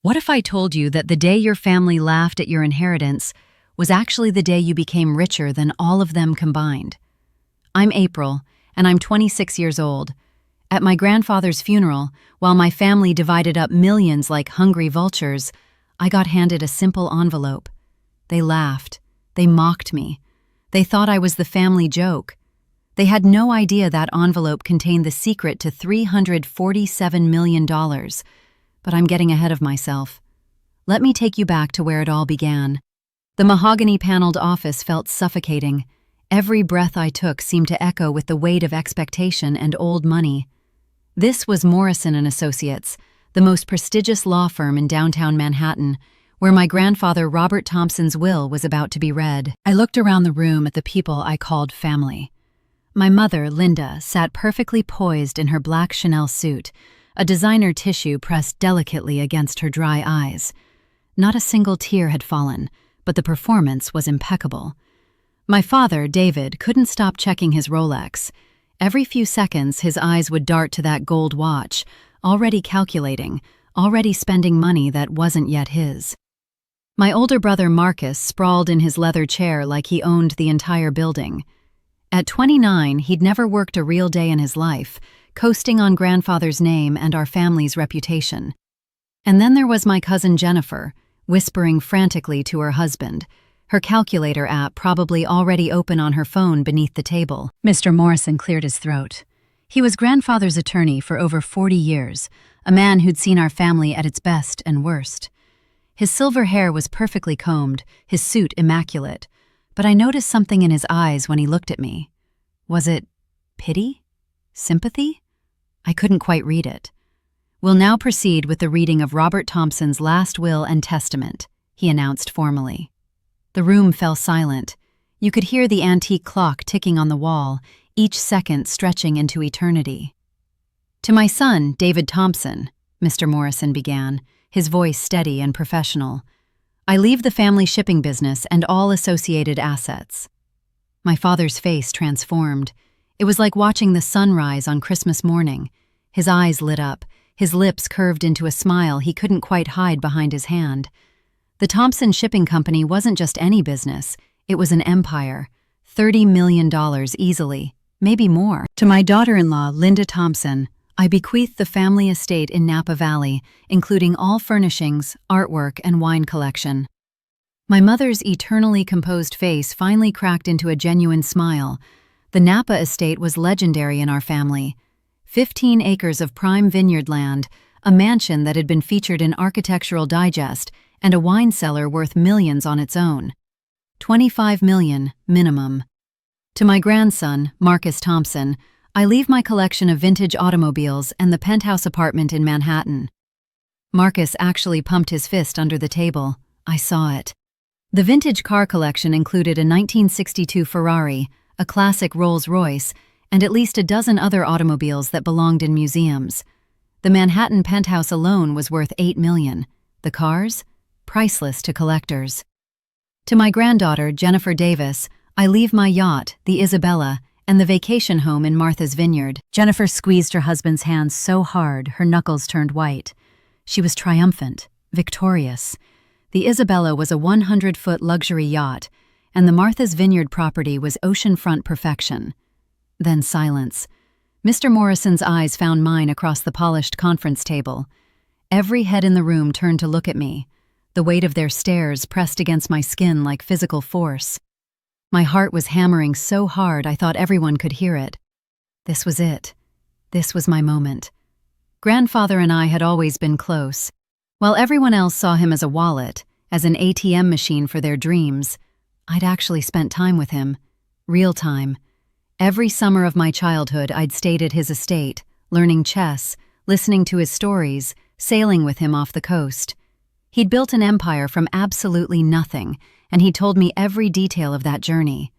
What if I told you that the day your family laughed at your inheritance was actually the day you became richer than all of them combined? I'm April, and I'm 26 years old. At my grandfather's funeral, while my family divided up millions like hungry vultures, I got handed a simple envelope. They laughed. They mocked me. They thought I was the family joke. They had no idea that envelope contained the secret to $347 million. But I'm getting ahead of myself. Let me take you back to where it all began. The mahogany-paneled office felt suffocating. Every breath I took seemed to echo with the weight of expectation and old money. This was Morrison & Associates, the most prestigious law firm in downtown Manhattan, where my grandfather Robert Thompson's will was about to be read. I looked around the room at the people I called family. My mother, Linda, sat perfectly poised in her black Chanel suit, a designer tissue pressed delicately against her dry eyes. Not a single tear had fallen, but the performance was impeccable. My father, David, couldn't stop checking his Rolex. Every few seconds, his eyes would dart to that gold watch, already calculating, already spending money that wasn't yet his. My older brother, Marcus, sprawled in his leather chair like he owned the entire building. At 29, he'd never worked a real day in his life, coasting on grandfather's name and our family's reputation. And then there was my cousin Jennifer, whispering frantically to her husband, her calculator app probably already open on her phone beneath the table. Mr. Morrison cleared his throat. He was grandfather's attorney for over 40 years, a man who'd seen our family at its best and worst. His silver hair was perfectly combed, his suit immaculate, but I noticed something in his eyes when he looked at me. Was it pity? Sympathy? I couldn't quite read it. We'll now proceed with the reading of Robert Thompson's last will and testament, he announced formally. The room fell silent. You could hear the antique clock ticking on the wall, each second stretching into eternity. To my son, David Thompson, Mr. Morrison began, his voice steady and professional, I leave the family shipping business and all associated assets. My father's face transformed. It was like watching the sun rise on Christmas morning. His eyes lit up, his lips curved into a smile he couldn't quite hide behind his hand. The Thompson Shipping Company wasn't just any business, it was an empire. $30 million easily, maybe more. To my daughter-in-law, Linda Thompson, I bequeath the family estate in Napa Valley, including all furnishings, artwork, and wine collection. My mother's eternally composed face finally cracked into a genuine smile. The Napa estate was legendary in our family. 15 acres of prime vineyard land, a mansion that had been featured in Architectural Digest, and a wine cellar worth millions on its own. $25 million, minimum. To my grandson, Marcus Thompson, I leave my collection of vintage automobiles and the penthouse apartment in Manhattan. Marcus actually pumped his fist under the table. I saw it. The vintage car collection included a 1962 Ferrari, a classic Rolls-Royce, and at least a dozen other automobiles that belonged in museums. The Manhattan penthouse alone was worth $8 million. The cars? Priceless to collectors. To my granddaughter, Jennifer Davis, I leave my yacht, the Isabella, and the vacation home in Martha's Vineyard. Jennifer squeezed her husband's hands so hard her knuckles turned white. She was triumphant, victorious. The Isabella was a 100-foot luxury yacht, and the Martha's Vineyard property was oceanfront perfection. Then silence. Mr. Morrison's eyes found mine across the polished conference table. Every head in the room turned to look at me. The weight of their stares pressed against my skin like physical force. My heart was hammering so hard I thought everyone could hear it. This was it. This was my moment. Grandfather and I had always been close. While everyone else saw him as a wallet, as an ATM machine for their dreams, I'd actually spent time with him. Real time. Every summer of my childhood I'd stayed at his estate, learning chess, listening to his stories, sailing with him off the coast. He'd built an empire from absolutely nothing, and he told me every detail of that journey.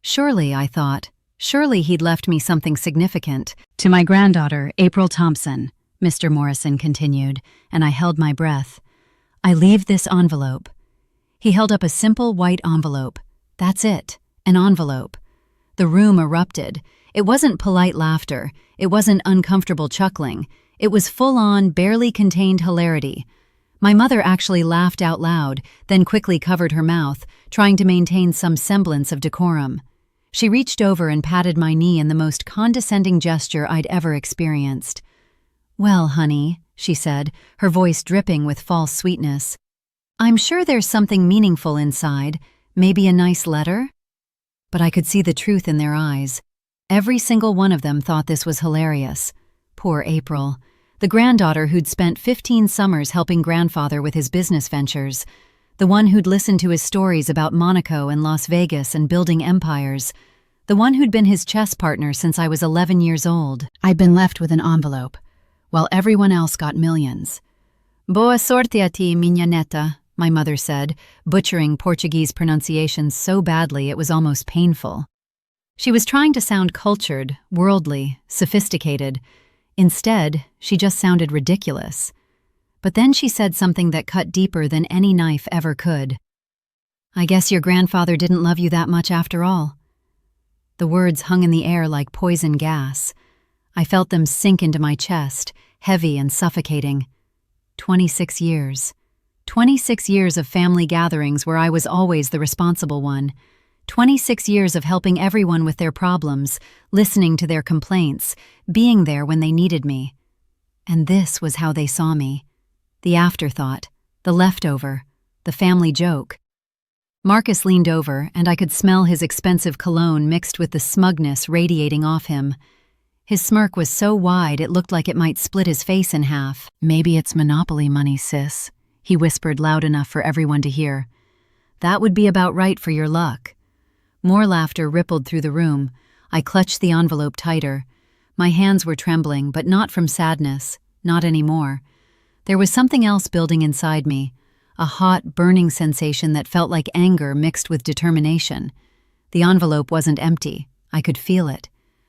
Surely, I thought, surely he'd left me something significant. To my granddaughter, April Thompson, Mr. Morrison continued, and I held my breath. I leave this envelope. He held up a simple white envelope. That's it, an envelope. The room erupted. It wasn't polite laughter. It wasn't uncomfortable chuckling. It was full-on, barely contained hilarity. My mother actually laughed out loud, then quickly covered her mouth, trying to maintain some semblance of decorum. She reached over and patted my knee in the most condescending gesture I'd ever experienced. "Well, honey," she said, her voice dripping with false sweetness. "I'm sure there's something meaningful inside, maybe a nice letter?" But I could see the truth in their eyes. Every single one of them thought this was hilarious. Poor April, the granddaughter who'd spent 15 summers helping grandfather with his business ventures, the one who'd listened to his stories about Monaco and Las Vegas and building empires, the one who'd been his chess partner since I was 11 years old. I'd been left with an envelope, while everyone else got millions. "Boa sorte a ti, minha neta," my mother said, butchering Portuguese pronunciations so badly it was almost painful. She was trying to sound cultured, worldly, sophisticated. Instead, she just sounded ridiculous. But then she said something that cut deeper than any knife ever could. "I guess your grandfather didn't love you that much after all." The words hung in the air like poison gas. I felt them sink into my chest, heavy and suffocating. 26 years. 26 years of family gatherings where I was always the responsible one. 26 years of helping everyone with their problems, listening to their complaints, being there when they needed me. And this was how they saw me. The afterthought, the leftover, the family joke. Marcus leaned over, and I could smell his expensive cologne mixed with the smugness radiating off him. His smirk was so wide it looked like it might split his face in half. "Maybe it's Monopoly money, sis," he whispered loud enough for everyone to hear. "That would be about right for your luck." More laughter rippled through the room. I clutched the envelope tighter. My hands were trembling, but not from sadness, not anymore. There was something else building inside me, a hot, burning sensation that felt like anger mixed with determination. The envelope wasn't empty. I could feel it.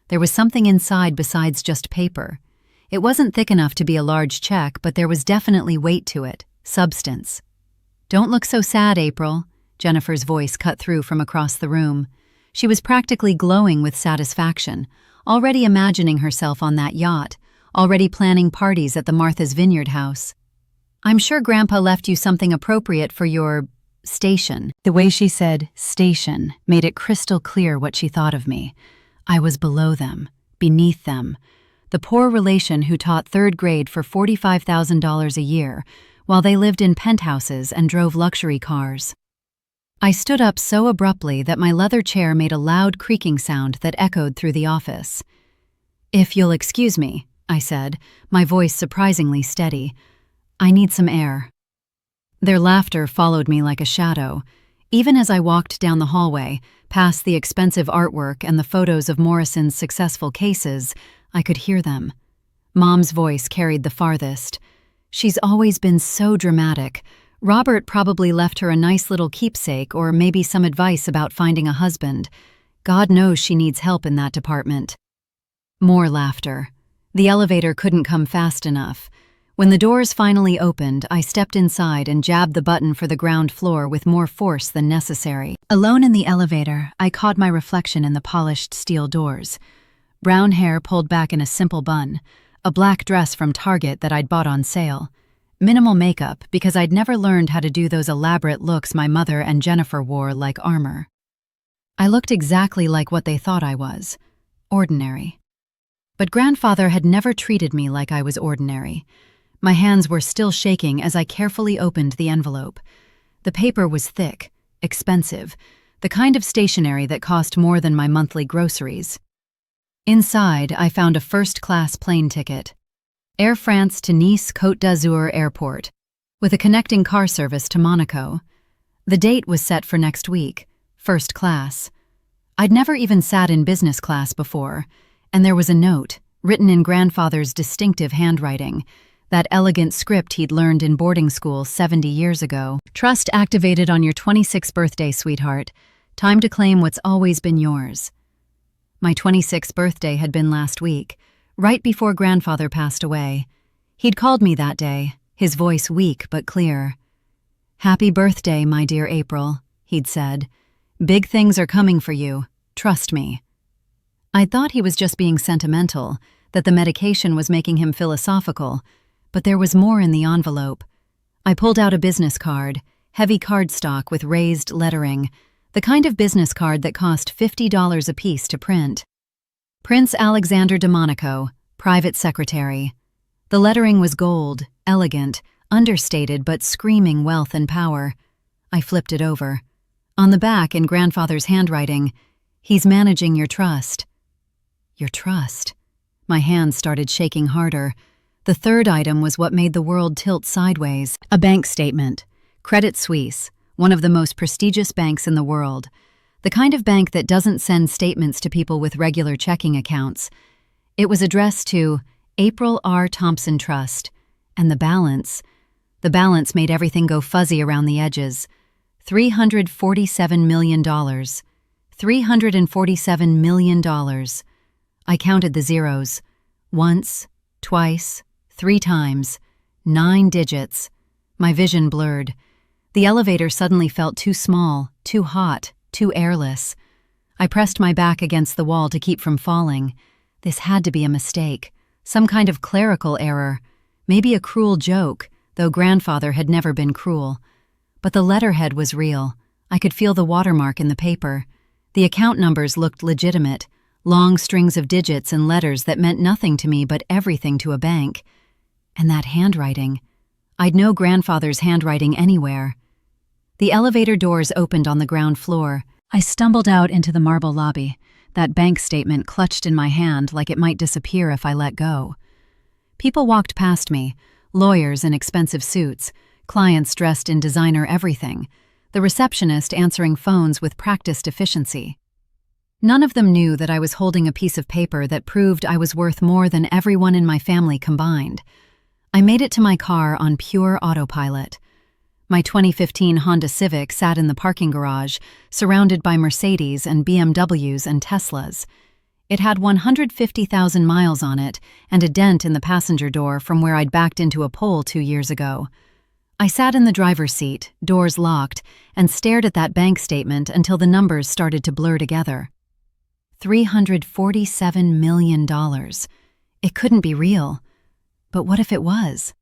There was something inside besides just paper. It wasn't thick enough to be a large check, but there was definitely weight to it, substance. "Don't look so sad, April," Jennifer's voice cut through from across the room. She was practically glowing with satisfaction, already imagining herself on that yacht, already planning parties at the Martha's Vineyard house. "I'm sure Grandpa left you something appropriate for your station." The way she said station made it crystal clear what she thought of me. I was below them, beneath them, the poor relation who taught third grade for $45,000 a year, while they lived in penthouses and drove luxury cars. I stood up so abruptly that my leather chair made a loud creaking sound that echoed through the office. "If you'll excuse me," I said, my voice surprisingly steady, "I need some air." Their laughter followed me like a shadow. Even as I walked down the hallway, past the expensive artwork and the photos of Morrison's successful cases, I could hear them. Mom's voice carried the farthest. "She's always been so dramatic. Robert probably left her a nice little keepsake or maybe some advice about finding a husband. God knows she needs help in that department." More laughter. The elevator couldn't come fast enough. When the doors finally opened, I stepped inside and jabbed the button for the ground floor with more force than necessary. Alone in the elevator, I caught my reflection in the polished steel doors. Brown hair pulled back in a simple bun, a black dress from Target that I'd bought on sale. Minimal makeup because I'd never learned how to do those elaborate looks my mother and Jennifer wore like armor. I looked exactly like what they thought I was, ordinary. But grandfather had never treated me like I was ordinary. My hands were still shaking as I carefully opened the envelope. The paper was thick, expensive, the kind of stationery that cost more than my monthly groceries. Inside, I found a first-class plane ticket. Air France to Nice Côte d'Azur Airport, with a connecting car service to Monaco. The date was set for next week, first class. I'd never even sat in business class before, and there was a note, written in grandfather's distinctive handwriting, that elegant script he'd learned in boarding school 70 years ago. "Trust activated on your 26th birthday, sweetheart. Time to claim what's always been yours." My 26th birthday had been last week, right before grandfather passed away. He'd called me that day, his voice weak but clear. "Happy birthday, my dear April," he'd said. "Big things are coming for you. Trust me." I thought he was just being sentimental, that the medication was making him philosophical, but there was more in the envelope. I pulled out a business card, heavy cardstock with raised lettering, the kind of business card that cost $50 apiece to print. Prince Alexander de Monaco, private secretary. The lettering was gold, elegant, understated but screaming wealth and power. I flipped it over. On the back, in grandfather's handwriting, "He's managing your trust." Your trust. My hands started shaking harder. The third item was what made the world tilt sideways. A bank statement. Credit Suisse, one of the most prestigious banks in the world. The kind of bank that doesn't send statements to people with regular checking accounts. It was addressed to April R. Thompson Trust. And the balance made everything go fuzzy around the edges. $347 million. $347 million. I counted the zeros. Once, twice, 3 times. 9 digits. My vision blurred. The elevator suddenly felt too small, too hot, too airless. I pressed my back against the wall to keep from falling. This had to be a mistake. Some kind of clerical error. Maybe a cruel joke, though grandfather had never been cruel. But the letterhead was real. I could feel the watermark in the paper. The account numbers looked legitimate. Long strings of digits and letters that meant nothing to me but everything to a bank. And that handwriting. I'd know grandfather's handwriting anywhere. The elevator doors opened on the ground floor. I stumbled out into the marble lobby, that bank statement clutched in my hand like it might disappear if I let go. People walked past me, lawyers in expensive suits, clients dressed in designer everything, the receptionist answering phones with practiced efficiency. None of them knew that I was holding a piece of paper that proved I was worth more than everyone in my family combined. I made it to my car on pure autopilot. My 2015 Honda Civic sat in the parking garage, surrounded by Mercedes and BMWs and Teslas. It had 150,000 miles on it and a dent in the passenger door from where I'd backed into a pole 2 years ago. I sat in the driver's seat, doors locked, and stared at that bank statement until the numbers started to blur together. $347 million. It couldn't be real. But what if it was?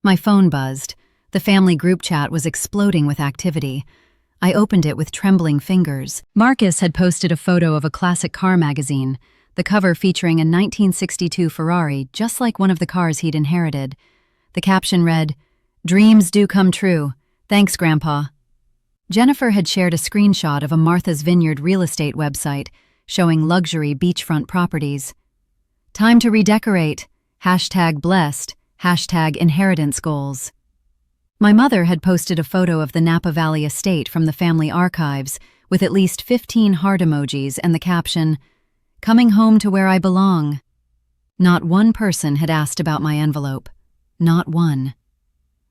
My phone buzzed. The family group chat was exploding with activity. I opened it with trembling fingers. Marcus had posted a photo of a classic car magazine, the cover featuring a 1962 Ferrari just like one of the cars he'd inherited. The caption read, "Dreams do come true. Thanks, Grandpa." Jennifer had shared a screenshot of a Martha's Vineyard real estate website showing luxury beachfront properties. Time to redecorate. #blessed. #inheritance goals. My mother had posted a photo of the Napa Valley estate from the family archives with at least 15 heart emojis and the caption, "Coming home to where I belong." Not one person had asked about my envelope. Not one.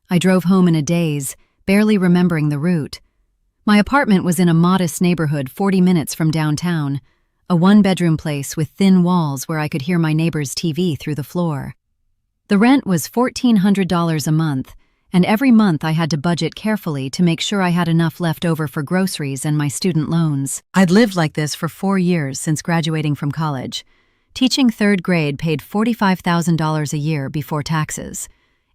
I drove home in a daze, barely remembering the route. My apartment was in a modest neighborhood 40 minutes from downtown, a one-bedroom place with thin walls where I could hear my neighbor's TV through the floor. The rent was $1,400 a month, and every month I had to budget carefully to make sure I had enough left over for groceries and my student loans. I'd lived like this for 4 years since graduating from college. Teaching 3rd grade paid $45,000 a year before taxes.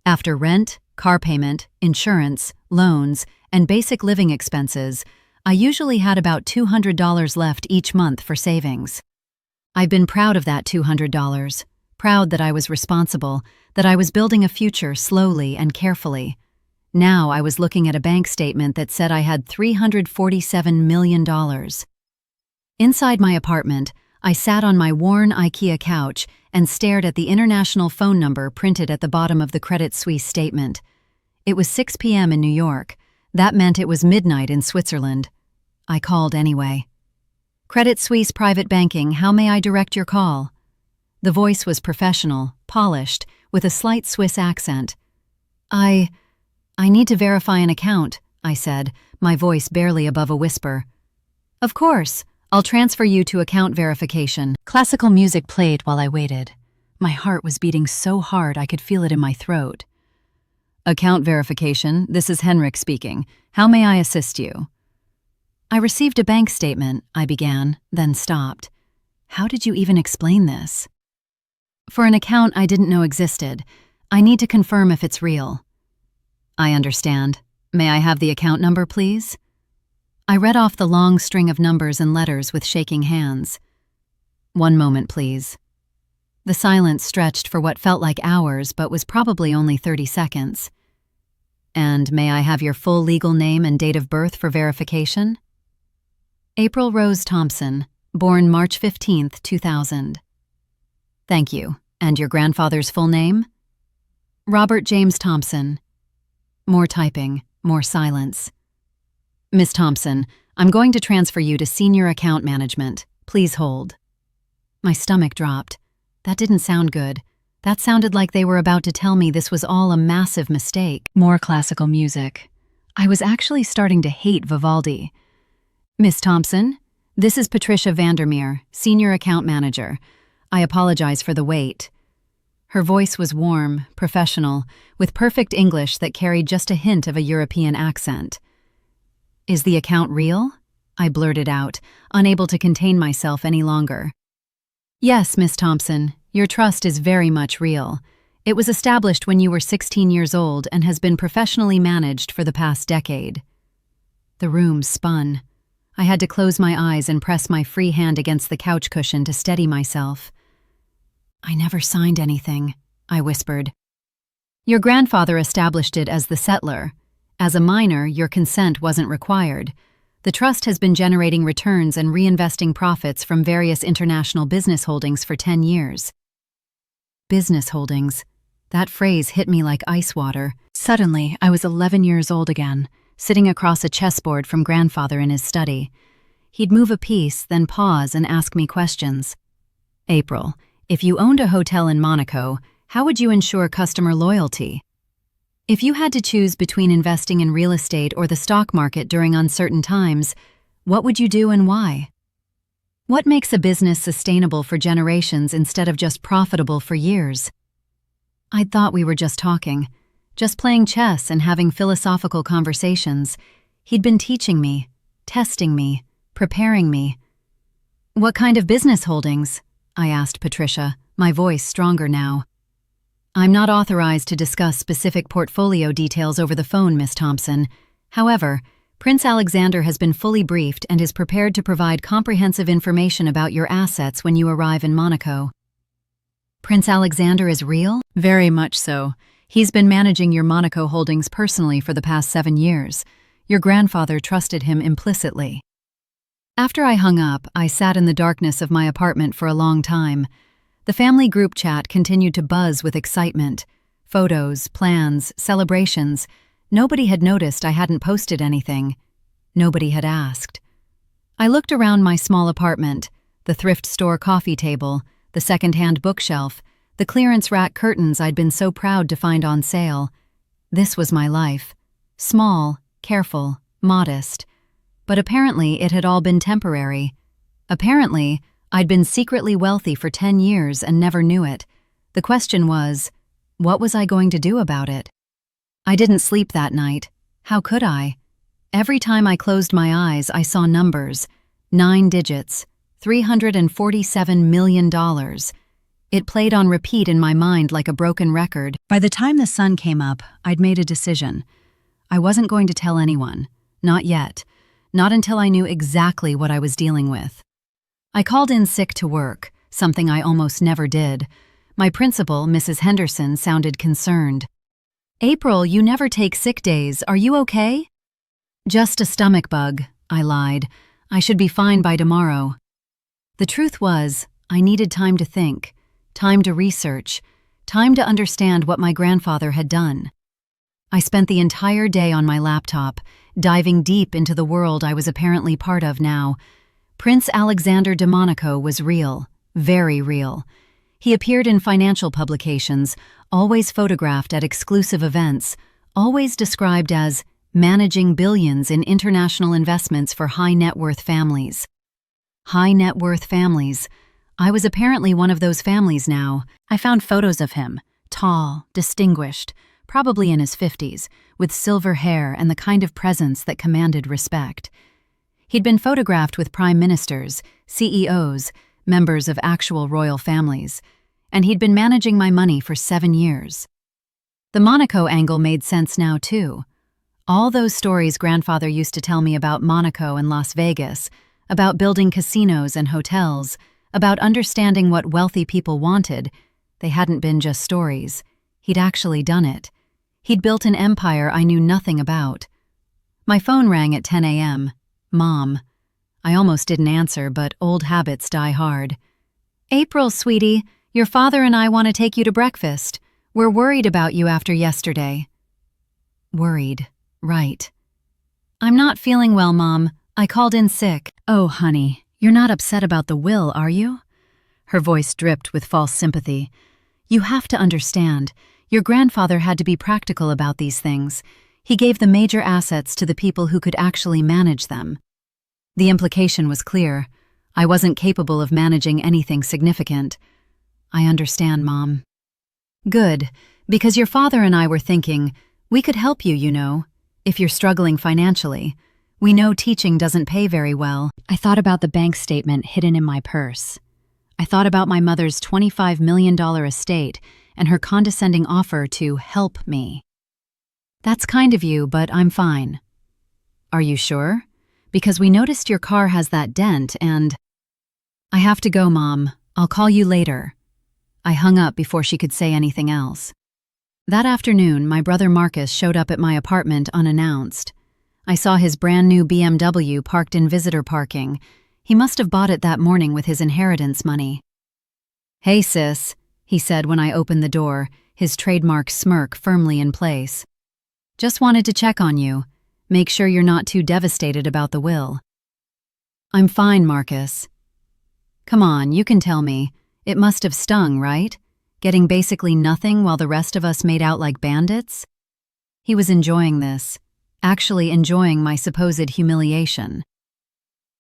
After rent, car payment, insurance, loans, and basic living expenses, I usually had about $200 left each month for savings. I've been proud of that $200, proud that I was responsible, that I was building a future slowly and carefully. Now I was looking at a bank statement that said I had $347 million. Inside my apartment, I sat on my worn IKEA couch and stared at the international phone number printed at the bottom of the Credit Suisse statement. It was 6 p.m. in New York. That meant it was midnight in Switzerland. I called anyway. "Credit Suisse Private Banking, how may I direct your call?" The voice was professional, polished, with a slight Swiss accent. I need to verify an account," I said, my voice barely above a whisper. "Of course. I'll transfer you to account verification." Classical music played while I waited. My heart was beating so hard I could feel it in my throat. "Account verification, this is Henrik speaking. How may I assist you?" "I received a bank statement," I began, then stopped. How did you even explain this? "For an account I didn't know existed. I need to confirm if it's real." I understand. May I have the account number, please? I read off the long string of numbers and letters with shaking hands. One moment, please. The silence stretched for what felt like hours but was probably only 30 seconds. And may I have your full legal name and date of birth for verification? April Rose Thompson, born March 15, 2000. Thank you. And your grandfather's full name? Robert James Thompson. More typing, more silence. Miss Thompson, I'm going to transfer you to Senior Account Management. Please hold. My stomach dropped. That didn't sound good. That sounded like they were about to tell me this was all a massive mistake. More classical music. I was actually starting to hate Vivaldi. Miss Thompson, this is Patricia Vandermeer, Senior Account Manager. I apologize for the wait. Her voice was warm, professional, with perfect English that carried just a hint of a European accent. Is the account real? I blurted out, unable to contain myself any longer. Yes, Miss Thompson, your trust is very much real. It was established when you were 16 years old and has been professionally managed for the past decade. The room spun. I had to close my eyes and press my free hand against the couch cushion to steady myself. I never signed anything, I whispered. Your grandfather established it as the settler. As a minor, your consent wasn't required. The trust has been generating returns and reinvesting profits from various international business holdings for 10 years. Business holdings. That phrase hit me like ice water. Suddenly, I was 11 years old again, sitting across a chessboard from grandfather in his study. He'd move a piece, then pause and ask me questions. April, if you owned a hotel in Monaco, how would you ensure customer loyalty? If you had to choose between investing in real estate or the stock market during uncertain times, what would you do and why? What makes a business sustainable for generations instead of just profitable for years? I'd thought we were just talking, just playing chess and having philosophical conversations. He'd been teaching me, testing me, preparing me. What kind of business holdings? I asked Patricia, my voice stronger now. I'm not authorized to discuss specific portfolio details over the phone, Miss Thompson. However, Prince Alexander has been fully briefed and is prepared to provide comprehensive information about your assets when you arrive in Monaco. Prince Alexander is real? Very much so. He's been managing your Monaco holdings personally for the past 7 years. Your grandfather trusted him implicitly. After I hung up, I sat in the darkness of my apartment for a long time. The family group chat continued to buzz with excitement. Photos, plans, celebrations. Nobody had noticed I hadn't posted anything. Nobody had asked. I looked around my small apartment, the thrift store coffee table, the second-hand bookshelf, the clearance rack curtains I'd been so proud to find on sale. This was my life. Small, careful, modest. But apparently it had all been temporary. Apparently, I'd been secretly wealthy for 10 years and never knew it. The question was, what was I going to do about it? I didn't sleep that night. How could I? Every time I closed my eyes, I saw numbers. 9 digits. $347 million. It played on repeat in my mind like a broken record. By the time the sun came up, I'd made a decision. I wasn't going to tell anyone. Not yet. Not until I knew exactly what I was dealing with. I called in sick to work, something I almost never did. My principal, Mrs. Henderson, sounded concerned. April, you never take sick days. Are you okay? Just a stomach bug, I lied. I should be fine by tomorrow. The truth was, I needed time to think, time to research, time to understand what my grandfather had done. I spent the entire day on my laptop, diving deep into the world I was apparently part of now. Prince Alexander de Monaco was real, very real. He appeared in financial publications, always photographed at exclusive events, always described as managing billions in international investments for high-net-worth families. High-net-worth families. I was apparently one of those families now. I found photos of him, tall, distinguished, probably in his 50s, with silver hair and the kind of presence that commanded respect. He'd been photographed with prime ministers, CEOs, members of actual royal families, and he'd been managing my money for 7 years. The Monaco angle made sense now, too. All those stories grandfather used to tell me about Monaco and Las Vegas, about building casinos and hotels, about understanding what wealthy people wanted, they hadn't been just stories. He'd actually done it. He'd built an empire I knew nothing about. My phone rang at 10 a.m. Mom. I almost didn't answer, but old habits die hard. April, sweetie, your father and I want to take you to breakfast. We're worried about you after yesterday. Worried. Right. I'm not feeling well, Mom. I called in sick. Oh, honey, you're not upset about the will, are you? Her voice dripped with false sympathy. You have to understand, your grandfather had to be practical about these things. He gave the major assets to the people who could actually manage them. The implication was clear. I wasn't capable of managing anything significant. I understand, Mom. Good, because your father and I were thinking, we could help you, you know. If you're struggling financially, we know teaching doesn't pay very well. I thought about the bank statement hidden in my purse. I thought about my mother's $25 million estate and her condescending offer to help me. That's kind of you, but I'm fine. Are you sure? Because we noticed your car has that dent and… I have to go, Mom. I'll call you later. I hung up before she could say anything else. That afternoon, my brother Marcus showed up at my apartment unannounced. I saw his brand new BMW parked in visitor parking. He must have bought it that morning with his inheritance money. Hey, sis, he said when I opened the door, his trademark smirk firmly in place. Just wanted to check on you. Make sure you're not too devastated about the will. I'm fine, Marcus. Come on, you can tell me. It must have stung, right? Getting basically nothing while the rest of us made out like bandits? He was enjoying this, actually enjoying my supposed humiliation.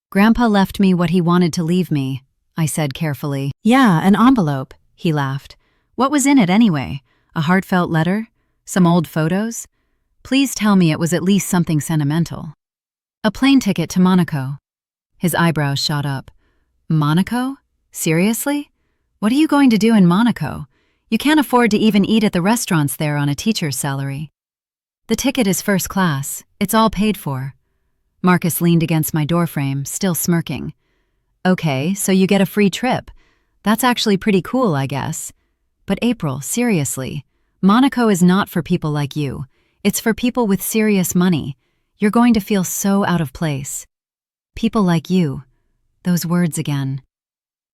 Grandpa left me what he wanted to leave me, I said carefully. Yeah, an envelope, he laughed. What was in it anyway? A heartfelt letter? Some old photos? Please tell me it was at least something sentimental. A plane ticket to Monaco. His eyebrows shot up. Monaco? Seriously? What are you going to do in Monaco? You can't afford to even eat at the restaurants there on a teacher's salary. The ticket is first class. It's all paid for. Marcus leaned against my doorframe, still smirking. Okay, so you get a free trip. That's actually pretty cool, I guess. But April, seriously, Monaco is not for people like you. It's for people with serious money. You're going to feel so out of place. People like you. Those words again.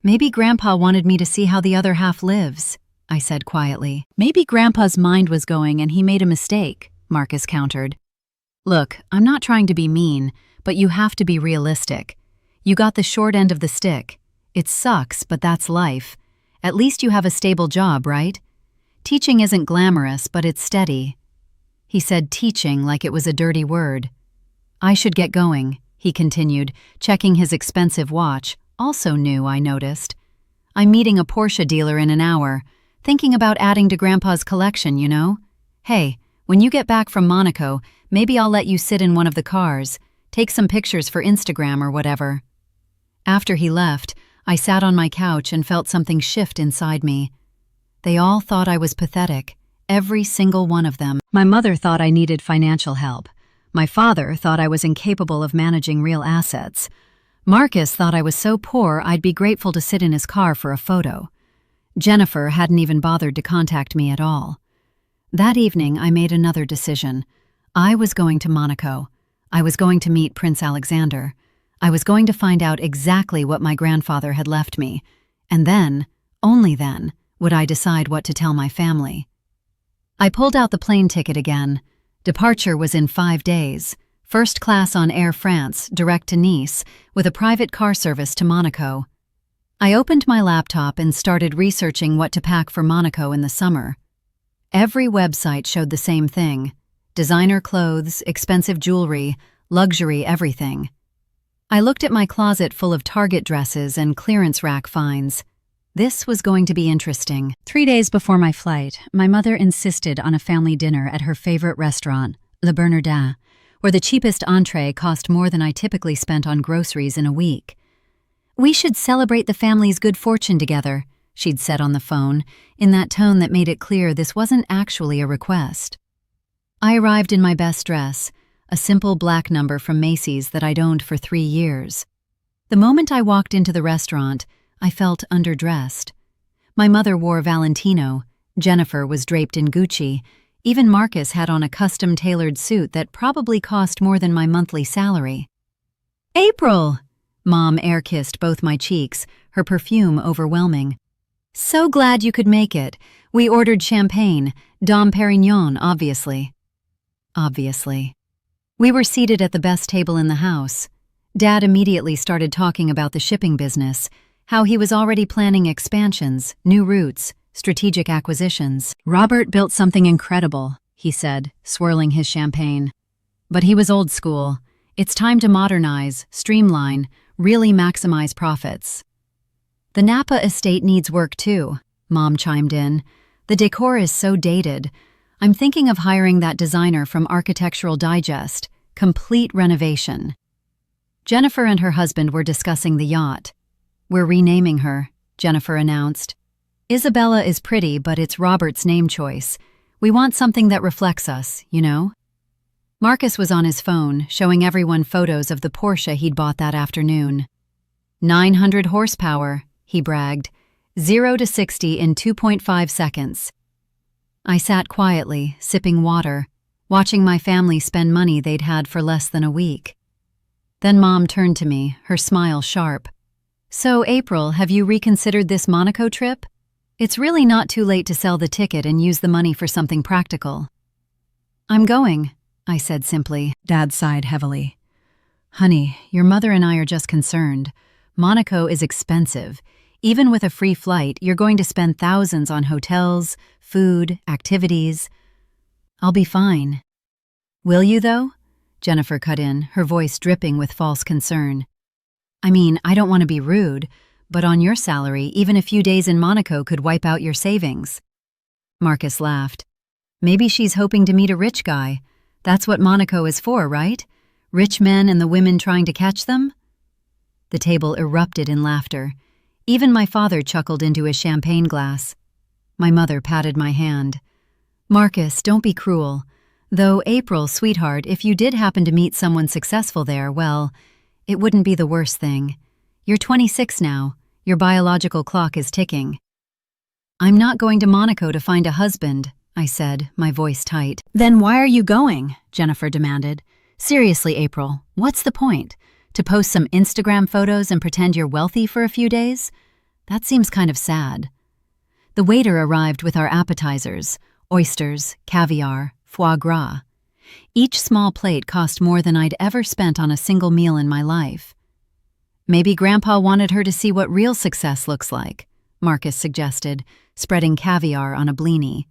Maybe Grandpa wanted me to see how the other half lives, I said quietly. Maybe Grandpa's mind was going and he made a mistake, Marcus countered. Look, I'm not trying to be mean, but you have to be realistic. You got the short end of the stick. It sucks, but that's life. At least you have a stable job, right? Teaching isn't glamorous, but it's steady. He said teaching like it was a dirty word. I should get going, he continued, checking his expensive watch, also new, I noticed. I'm meeting a Porsche dealer in an hour, thinking about adding to Grandpa's collection, you know? Hey, when you get back from Monaco, maybe I'll let you sit in one of the cars, take some pictures for Instagram or whatever. After he left, I sat on my couch and felt something shift inside me. They all thought I was pathetic, every single one of them. My mother thought I needed financial help. My father thought I was incapable of managing real assets. Marcus thought I was so poor I'd be grateful to sit in his car for a photo. Jennifer hadn't even bothered to contact me at all. That evening, I made another decision. I was going to Monaco. I was going to meet Prince Alexander. I was going to find out exactly what my grandfather had left me. And then, only then, would I decide what to tell my family. I pulled out the plane ticket again. Departure was in 5 days. First class on Air France, direct to Nice, with a private car service to Monaco. I opened my laptop and started researching what to pack for Monaco in the summer. Every website showed the same thing. Designer clothes, expensive jewelry, luxury everything. I looked at my closet full of Target dresses and clearance rack finds. This was going to be interesting. 3 days before my flight, my mother insisted on a family dinner at her favorite restaurant, Le Bernardin, where the cheapest entree cost more than I typically spent on groceries in a week. We should celebrate the family's good fortune together, she'd said on the phone, in that tone that made it clear this wasn't actually a request. I arrived in my best dress, a simple black number from Macy's that I'd owned for 3 years. The moment I walked into the restaurant, I felt underdressed. My mother wore Valentino, Jennifer was draped in Gucci, even Marcus had on a custom-tailored suit that probably cost more than my monthly salary. "April!" Mom air-kissed both my cheeks, her perfume overwhelming. "So glad you could make it. We ordered champagne, Dom Perignon, obviously." Obviously. We were seated at the best table in the house. Dad immediately started talking about the shipping business, how he was already planning expansions, new routes, strategic acquisitions. "Robert built something incredible," he said, swirling his champagne. "But he was old school. It's time to modernize, streamline, really maximize profits." "The Napa estate needs work too," Mom chimed in. "The decor is so dated. I'm thinking of hiring that designer from Architectural Digest. Complete renovation." Jennifer and her husband were discussing the yacht. "We're renaming her," Jennifer announced. "Isabella is pretty, but it's Robert's name choice. We want something that reflects us, you know?" Marcus was on his phone, showing everyone photos of the Porsche he'd bought that afternoon. 900 horsepower, he bragged. 0 to 60 in 2.5 seconds. I sat quietly, sipping water, watching my family spend money they'd had for less than a week. Then Mom turned to me, her smile sharp. "So, April, have you reconsidered this Monaco trip? It's really not too late to sell the ticket and use the money for something practical." "I'm going," I said simply. Dad sighed heavily. "Honey, your mother and I are just concerned. Monaco is expensive. Even with a free flight, you're going to spend thousands on hotels, food, activities." "I'll be fine." "Will you, though?" Jennifer cut in, her voice dripping with false concern. "I mean, I don't want to be rude, but on your salary, even a few days in Monaco could wipe out your savings." Marcus laughed. "Maybe she's hoping to meet a rich guy. That's what Monaco is for, right? Rich men and the women trying to catch them?" The table erupted in laughter. Even my father chuckled into his champagne glass. My mother patted my hand. "Marcus, don't be cruel. Though, April, sweetheart, if you did happen to meet someone successful there, well, it wouldn't be the worst thing. You're 26 now. Your biological clock is ticking." "I'm not going to Monaco to find a husband," I said, my voice tight. "Then why are you going?" Jennifer demanded. "Seriously, April, what's the point? To post some Instagram photos and pretend you're wealthy for a few days? That seems kind of sad." The waiter arrived with our appetizers, oysters, caviar, foie gras. Each small plate cost more than I'd ever spent on a single meal in my life. "Maybe Grandpa wanted her to see what real success looks like," Marcus suggested, spreading caviar on a blini.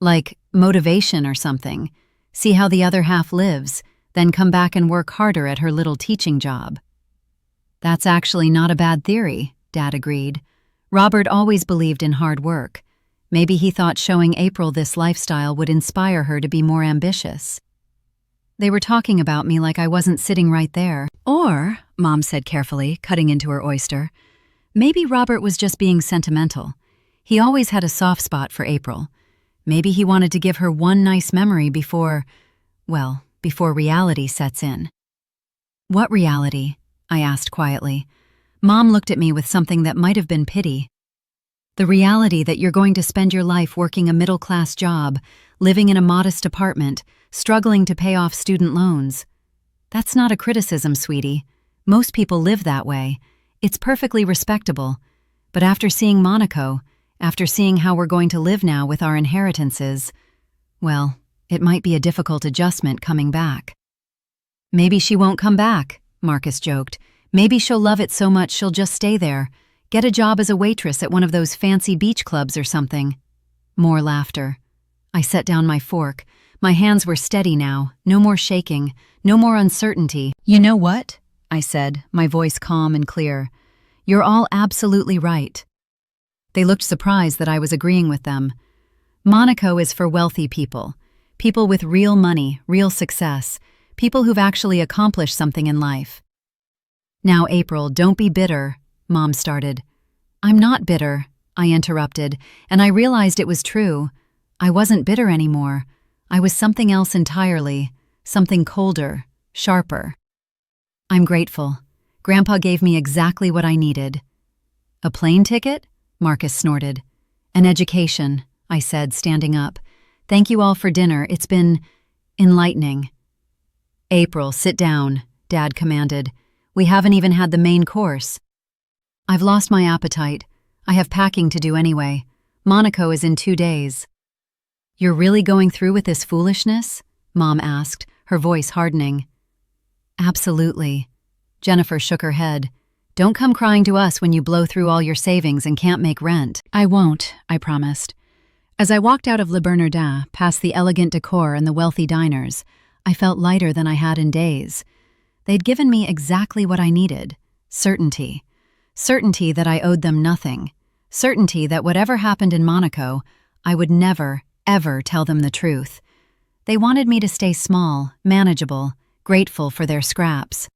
"Like motivation or something. See how the other half lives, then come back and work harder at her little teaching job." "That's actually not a bad theory," Dad agreed. "Robert always believed in hard work. Maybe he thought showing April this lifestyle would inspire her to be more ambitious." They were talking about me like I wasn't sitting right there. "Or," Mom said carefully, cutting into her oyster, "maybe Robert was just being sentimental. He always had a soft spot for April. Maybe he wanted to give her one nice memory before reality sets in." "What reality?" I asked quietly. Mom looked at me with something that might have been pity. "The reality that you're going to spend your life working a middle-class job, living in a modest apartment, struggling to pay off student loans. That's not a criticism, sweetie. Most people live that way. It's perfectly respectable. But after seeing Monaco, after seeing how we're going to live now with our inheritances, well, it might be a difficult adjustment coming back." "Maybe she won't come back," Marcus joked. "Maybe she'll love it so much she'll just stay there. Get a job as a waitress at one of those fancy beach clubs or something." More laughter. I set down my fork. My hands were steady now, no more shaking, no more uncertainty. "You know what?" I said, my voice calm and clear. "You're all absolutely right." They looked surprised that I was agreeing with them. Monaco is for wealthy people. People with real money, real success. People who've actually accomplished something in life. "Now, April, don't be bitter," Mom started. "I'm not bitter," I interrupted, and I realized it was true. I wasn't bitter anymore. I was something else entirely, something colder, sharper. I'm grateful. Grandpa gave me exactly what I needed. A plane ticket? Marcus snorted. An education, I said, standing up. Thank you all for dinner. It's been enlightening. April, sit down, Dad commanded. We haven't even had the main course. I've lost my appetite. I have packing to do anyway. Monaco is in 2 days. You're really going through with this foolishness? Mom asked, her voice hardening. Absolutely. Jennifer shook her head. Don't come crying to us when you blow through all your savings and can't make rent. I won't, I promised. As I walked out of Le Bernardin, past the elegant decor and the wealthy diners, I felt lighter than I had in days. They'd given me exactly what I needed. Certainty. Certainty that I owed them nothing. Certainty that whatever happened in Monaco, I would never, ever tell them the truth. They wanted me to stay small, manageable, grateful for their scraps.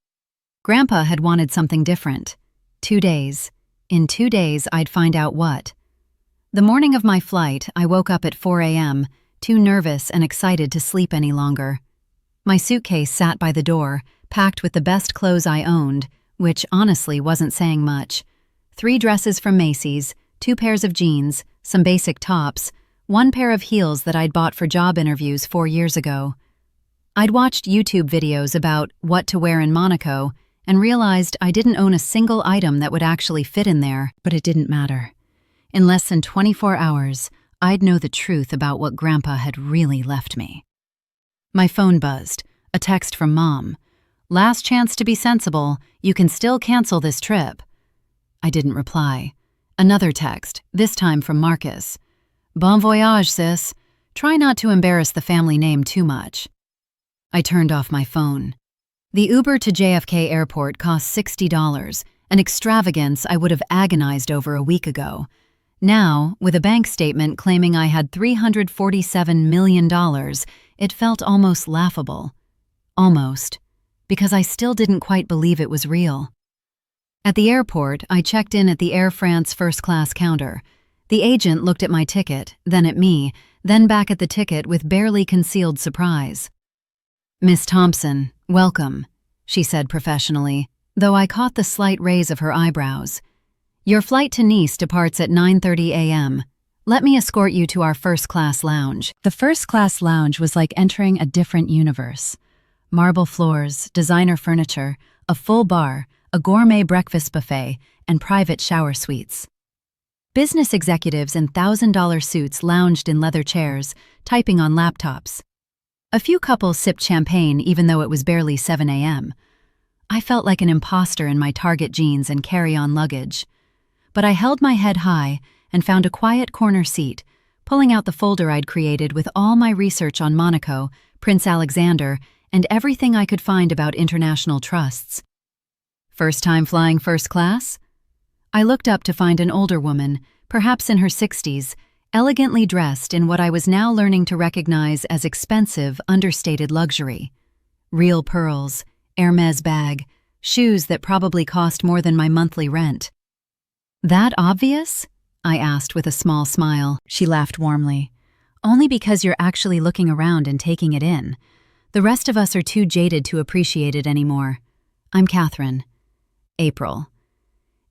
Grandpa had wanted something different. 2 days. In 2 days, I'd find out what. The morning of my flight, I woke up at 4 a.m., too nervous and excited to sleep any longer. My suitcase sat by the door, packed with the best clothes I owned, which honestly wasn't saying much. 3 dresses from Macy's, 2 pairs of jeans, some basic tops, 1 pair of heels that I'd bought for job interviews 4 years ago. I'd watched YouTube videos about what to wear in Monaco and realized I didn't own a single item that would actually fit in there, but it didn't matter. In less than 24 hours, I'd know the truth about what Grandpa had really left me. My phone buzzed, a text from Mom. Last chance to be sensible, you can still cancel this trip. I didn't reply. Another text, this time from Marcus. Bon voyage, sis. Try not to embarrass the family name too much. I turned off my phone. The Uber to JFK Airport cost $60, an extravagance I would have agonized over a week ago. Now, with a bank statement claiming I had $347 million, it felt almost laughable. Almost. Because I still didn't quite believe it was real. At the airport, I checked in at the Air France first-class counter. The agent looked at my ticket, then at me, then back at the ticket with barely concealed surprise. Miss Thompson, welcome, she said professionally, though I caught the slight raise of her eyebrows. Your flight to Nice departs at 9:30 a.m. Let me escort you to our first-class lounge. The first-class lounge was like entering a different universe. Marble floors, designer furniture, a full bar, a gourmet breakfast buffet, and private shower suites. Business executives in $1,000 suits lounged in leather chairs, typing on laptops. A few couples sipped champagne even though it was barely 7 a.m. I felt like an imposter in my Target jeans and carry-on luggage. But I held my head high and found a quiet corner seat, pulling out the folder I'd created with all my research on Monaco, Prince Alexander, and everything I could find about international trusts. First time flying first class? I looked up to find an older woman, perhaps in her 60s, elegantly dressed in what I was now learning to recognize as expensive, understated luxury. Real pearls, Hermes bag, shoes that probably cost more than my monthly rent. That obvious? I asked with a small smile. She laughed warmly. Only because you're actually looking around and taking it in. The rest of us are too jaded to appreciate it anymore. I'm Catherine. April.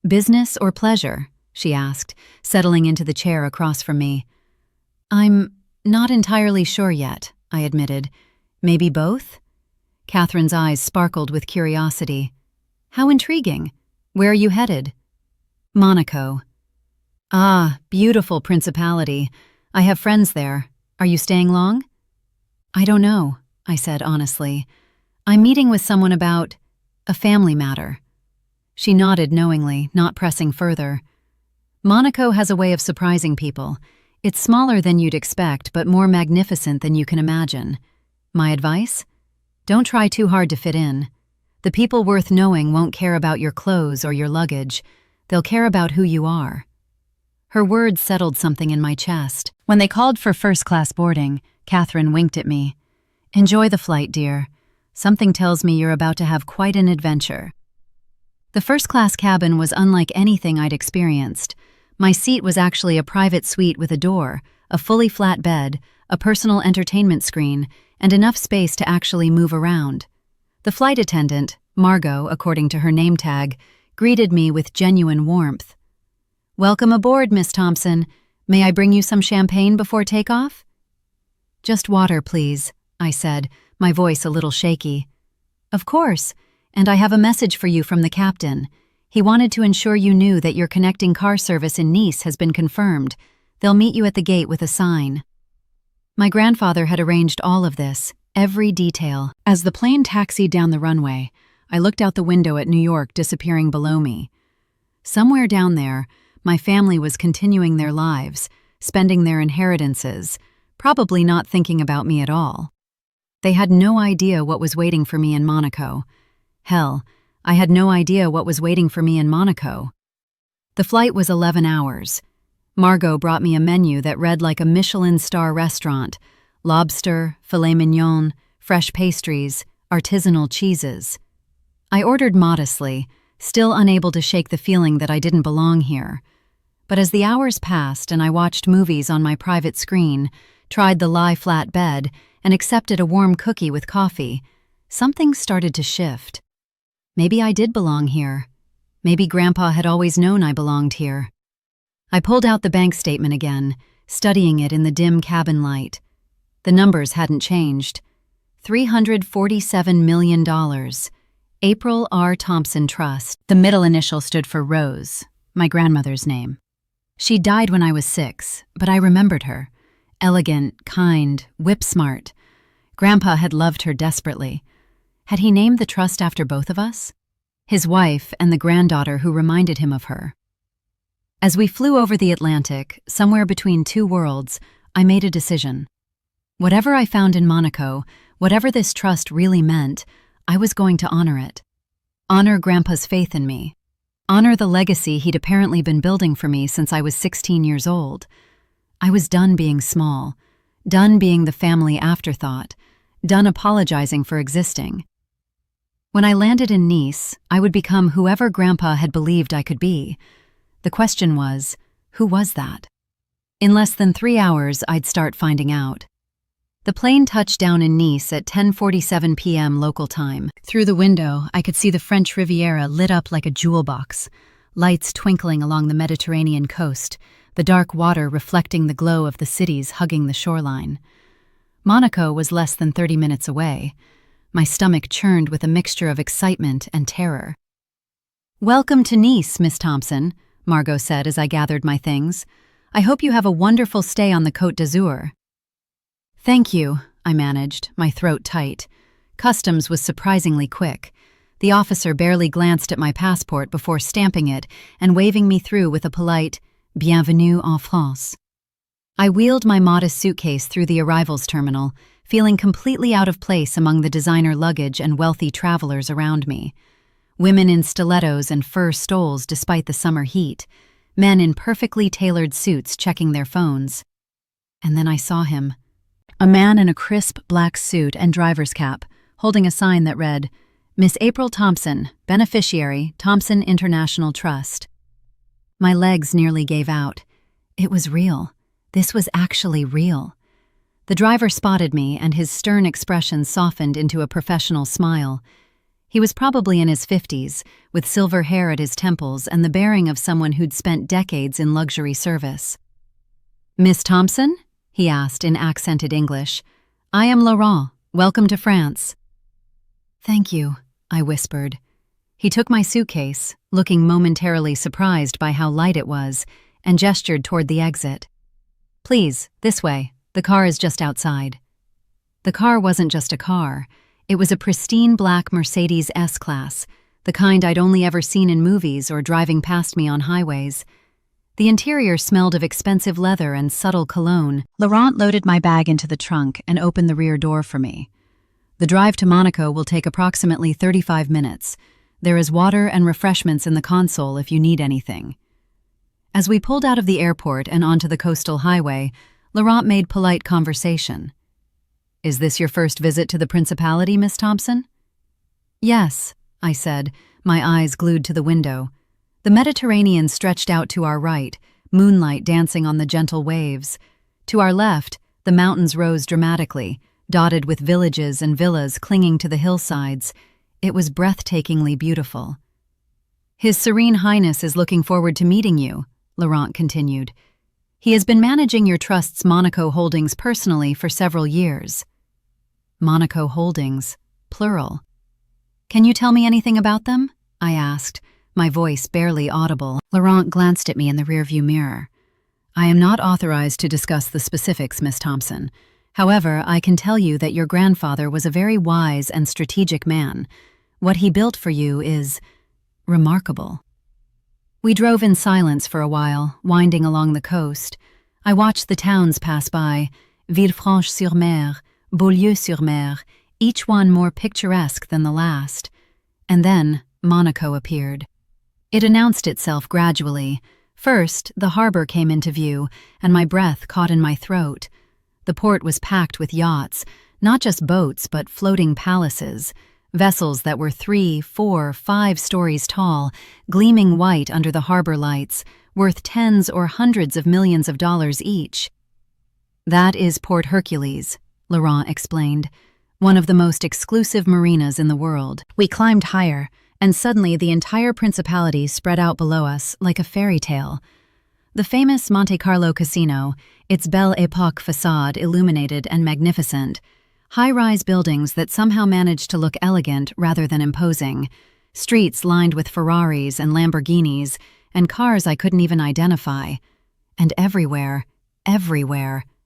Business or pleasure? She asked, settling into the chair across from me. I'm not entirely sure yet, I admitted. Maybe both? Catherine's eyes sparkled with curiosity. How intriguing. Where are you headed? Monaco. Ah, beautiful principality. I have friends there. Are you staying long? I don't know, I said honestly. I'm meeting with someone about a family matter. She nodded knowingly, not pressing further. Monaco has a way of surprising people. It's smaller than you'd expect, but more magnificent than you can imagine. My advice? Don't try too hard to fit in. The people worth knowing won't care about your clothes or your luggage. They'll care about who you are. Her words settled something in my chest. When they called for first-class boarding, Catherine winked at me. Enjoy the flight, dear. Something tells me you're about to have quite an adventure. The first-class cabin was unlike anything I'd experienced. My seat was actually a private suite with a door, a fully flat bed, a personal entertainment screen, and enough space to actually move around. The flight attendant, Margot, according to her name tag, greeted me with genuine warmth. "Welcome aboard, Miss Thompson. May I bring you some champagne before takeoff?" "Just water, please," I said, my voice a little shaky. "Of course, and I have a message for you from the captain. He wanted to ensure you knew that your connecting car service in Nice has been confirmed. They'll meet you at the gate with a sign." My grandfather had arranged all of this, every detail. As the plane taxied down the runway, I looked out the window at New York disappearing below me. Somewhere down there, my family was continuing their lives, spending their inheritances, probably not thinking about me at all. They had no idea what was waiting for me in Monaco. Hell, I had no idea what was waiting for me in Monaco. The flight was 11 hours. Margot brought me a menu that read like a Michelin star restaurant: lobster, filet mignon, fresh pastries, artisanal cheeses. I ordered modestly, still unable to shake the feeling that I didn't belong here. But as the hours passed and I watched movies on my private screen, tried the lie-flat bed, and accepted a warm cookie with coffee, something started to shift. Maybe I did belong here. Maybe Grandpa had always known I belonged here. I pulled out the bank statement again, studying it in the dim cabin light. The numbers hadn't changed. $347 million. April R. Thompson Trust. The middle initial stood for Rose, my grandmother's name. She died when I was 6, but I remembered her. Elegant, kind, whip-smart. Grandpa had loved her desperately. Had he named the trust after both of us? His wife and the granddaughter who reminded him of her. As we flew over the Atlantic, somewhere between two worlds, I made a decision. Whatever I found in Monaco, whatever this trust really meant, I was going to honor it. Honor Grandpa's faith in me. Honor the legacy he'd apparently been building for me since I was 16 years old. I was done being small, done being the family afterthought, done apologizing for existing. When I landed in Nice, I would become whoever Grandpa had believed I could be. The question was, who was that? In less than 3 hours, I'd start finding out. The plane touched down in Nice at 10:47 p.m. local time. Through the window, I could see the French Riviera lit up like a jewel box, lights twinkling along the Mediterranean coast, the dark water reflecting the glow of the cities hugging the shoreline. Monaco was less than 30 minutes away. My stomach churned with a mixture of excitement and terror. "Welcome to Nice, Miss Thompson," Margot said as I gathered my things. "I hope you have a wonderful stay on the Côte d'Azur." "Thank you," I managed, my throat tight. Customs was surprisingly quick. The officer barely glanced at my passport before stamping it and waving me through with a polite, "Bienvenue en France." I wheeled my modest suitcase through the arrivals terminal, feeling completely out of place among the designer luggage and wealthy travelers around me. Women in stilettos and fur stoles despite the summer heat, men in perfectly tailored suits checking their phones. And then I saw him. A man in a crisp black suit and driver's cap, holding a sign that read, "Miss April Thompson, Beneficiary, Thompson International Trust." My legs nearly gave out. It was real. This was actually real. The driver spotted me, and his stern expression softened into a professional smile. He was probably in his 50s, with silver hair at his temples and the bearing of someone who'd spent decades in luxury service. "Miss Thompson?" he asked in accented English. "I am Laurent. Welcome to France." "Thank you," I whispered. He took my suitcase, looking momentarily surprised by how light it was, and gestured toward the exit. "Please, this way. The car is just outside." The car wasn't just a car. It was a pristine black Mercedes S-Class, the kind I'd only ever seen in movies or driving past me on highways. The interior smelled of expensive leather and subtle cologne. Laurent loaded my bag into the trunk and opened the rear door for me. "The drive to Monaco will take approximately 35 minutes. There is water and refreshments in the console if you need anything." As we pulled out of the airport and onto the coastal highway, Laurent made polite conversation. "Is this your first visit to the Principality, Miss Thompson?" "Yes," I said, my eyes glued to the window. The Mediterranean stretched out to our right, moonlight dancing on the gentle waves. To our left, the mountains rose dramatically, dotted with villages and villas clinging to the hillsides. It was breathtakingly beautiful. "His Serene Highness is looking forward to meeting you," Laurent continued. "He has been managing your trust's Monaco holdings personally for several years." Monaco holdings, plural. "Can you tell me anything about them?" I asked, my voice barely audible. Laurent glanced at me in the rearview mirror. "I am not authorized to discuss the specifics, Miss Thompson. However, I can tell you that your grandfather was a very wise and strategic man. What he built for you is remarkable." We drove in silence for a while, winding along the coast. I watched the towns pass by, Villefranche-sur-Mer, Beaulieu-sur-Mer, each one more picturesque than the last. And then Monaco appeared. It announced itself gradually. First, the harbor came into view, and my breath caught in my throat. The port was packed with yachts, not just boats but floating palaces, vessels that were 3, 4, 5 stories tall, gleaming white under the harbor lights, worth tens or hundreds of millions of dollars each. "That is Port Hercules," Laurent explained, "one of the most exclusive marinas in the world." We climbed higher, and suddenly the entire principality spread out below us like a fairy tale. The famous Monte Carlo casino, its Belle Époque facade illuminated and magnificent, high-rise buildings that somehow managed to look elegant rather than imposing, streets lined with Ferraris and Lamborghinis, and cars I couldn't even identify. And everywhere,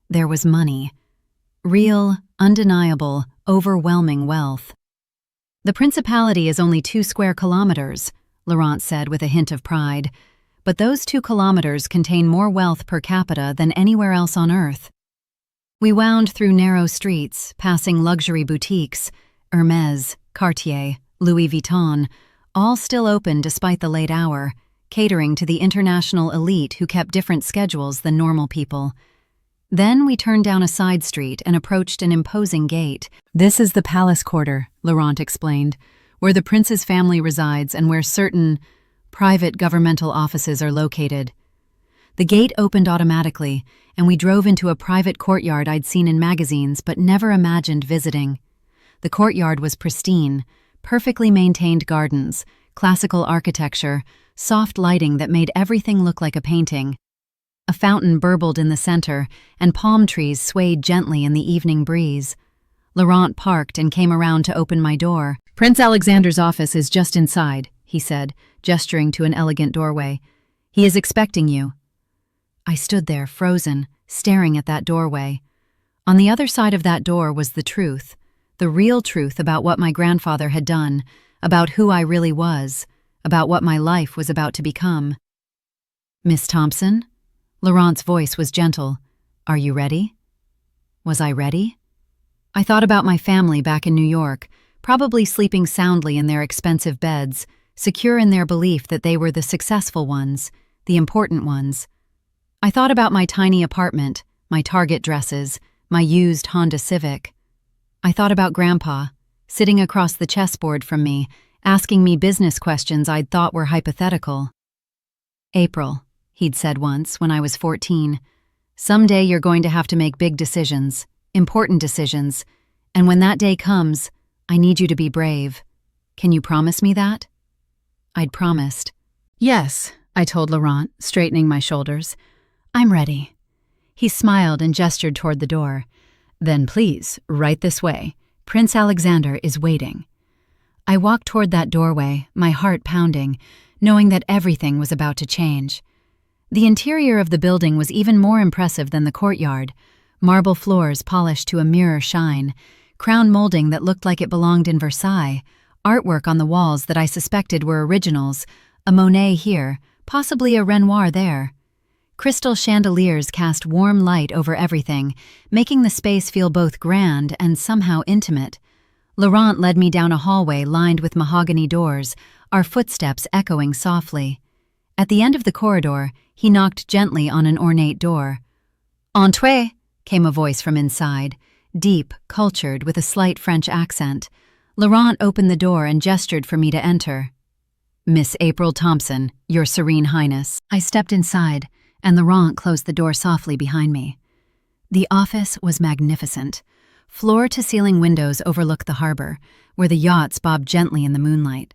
there was money. Real, undeniable, overwhelming wealth. "The principality is only 2 square kilometers," Laurent said with a hint of pride, "but those 2 kilometers contain more wealth per capita than anywhere else on Earth." We wound through narrow streets, passing luxury boutiques, Hermès, Cartier, Louis Vuitton, all still open despite the late hour, catering to the international elite who kept different schedules than normal people. Then we turned down a side street and approached an imposing gate. "This is the Palace Quarter," Laurent explained, "where the prince's family resides and where certain private governmental offices are located." The gate opened automatically, and we drove into a private courtyard I'd seen in magazines but never imagined visiting. The courtyard was pristine, perfectly maintained gardens, classical architecture, soft lighting that made everything look like a painting. A fountain burbled in the center, and palm trees swayed gently in the evening breeze. Laurent parked and came around to open my door. "Prince Alexander's office is just inside," he said, gesturing to an elegant doorway. "He is expecting you." I stood there, frozen, staring at that doorway. On the other side of that door was the truth, the real truth about what my grandfather had done, about who I really was, about what my life was about to become. "Miss Thompson?" Laurent's voice was gentle. "Are you ready?" Was I ready? I thought about my family back in New York, probably sleeping soundly in their expensive beds, secure in their belief that they were the successful ones, the important ones. I thought about my tiny apartment, my Target dresses, my used Honda Civic. I thought about Grandpa, sitting across the chessboard from me, asking me business questions I'd thought were hypothetical. "April," he'd said once when I was 14, "someday you're going to have to make big decisions, important decisions, and when that day comes, I need you to be brave. Can you promise me that?" I'd promised. "Yes," I told Laurent, straightening my shoulders. "I'm ready." He smiled and gestured toward the door. "Then please, right this way. Prince Alexander is waiting." I walked toward that doorway, my heart pounding, knowing that everything was about to change. The interior of the building was even more impressive than the courtyard. Marble floors polished to a mirror shine, crown molding that looked like it belonged in Versailles, artwork on the walls that I suspected were originals, a Monet here, possibly a Renoir there. Crystal chandeliers cast warm light over everything, making the space feel both grand and somehow intimate. Laurent led me down a hallway lined with mahogany doors, our footsteps echoing softly. At the end of the corridor, he knocked gently on an ornate door. "Entrez," came a voice from inside, deep, cultured, with a slight French accent. Laurent opened the door and gestured for me to enter. "Miss April Thompson, Your Serene Highness." I stepped inside, and Laurent closed the door softly behind me. The office was magnificent. Floor-to-ceiling windows overlooked the harbor, where the yachts bobbed gently in the moonlight.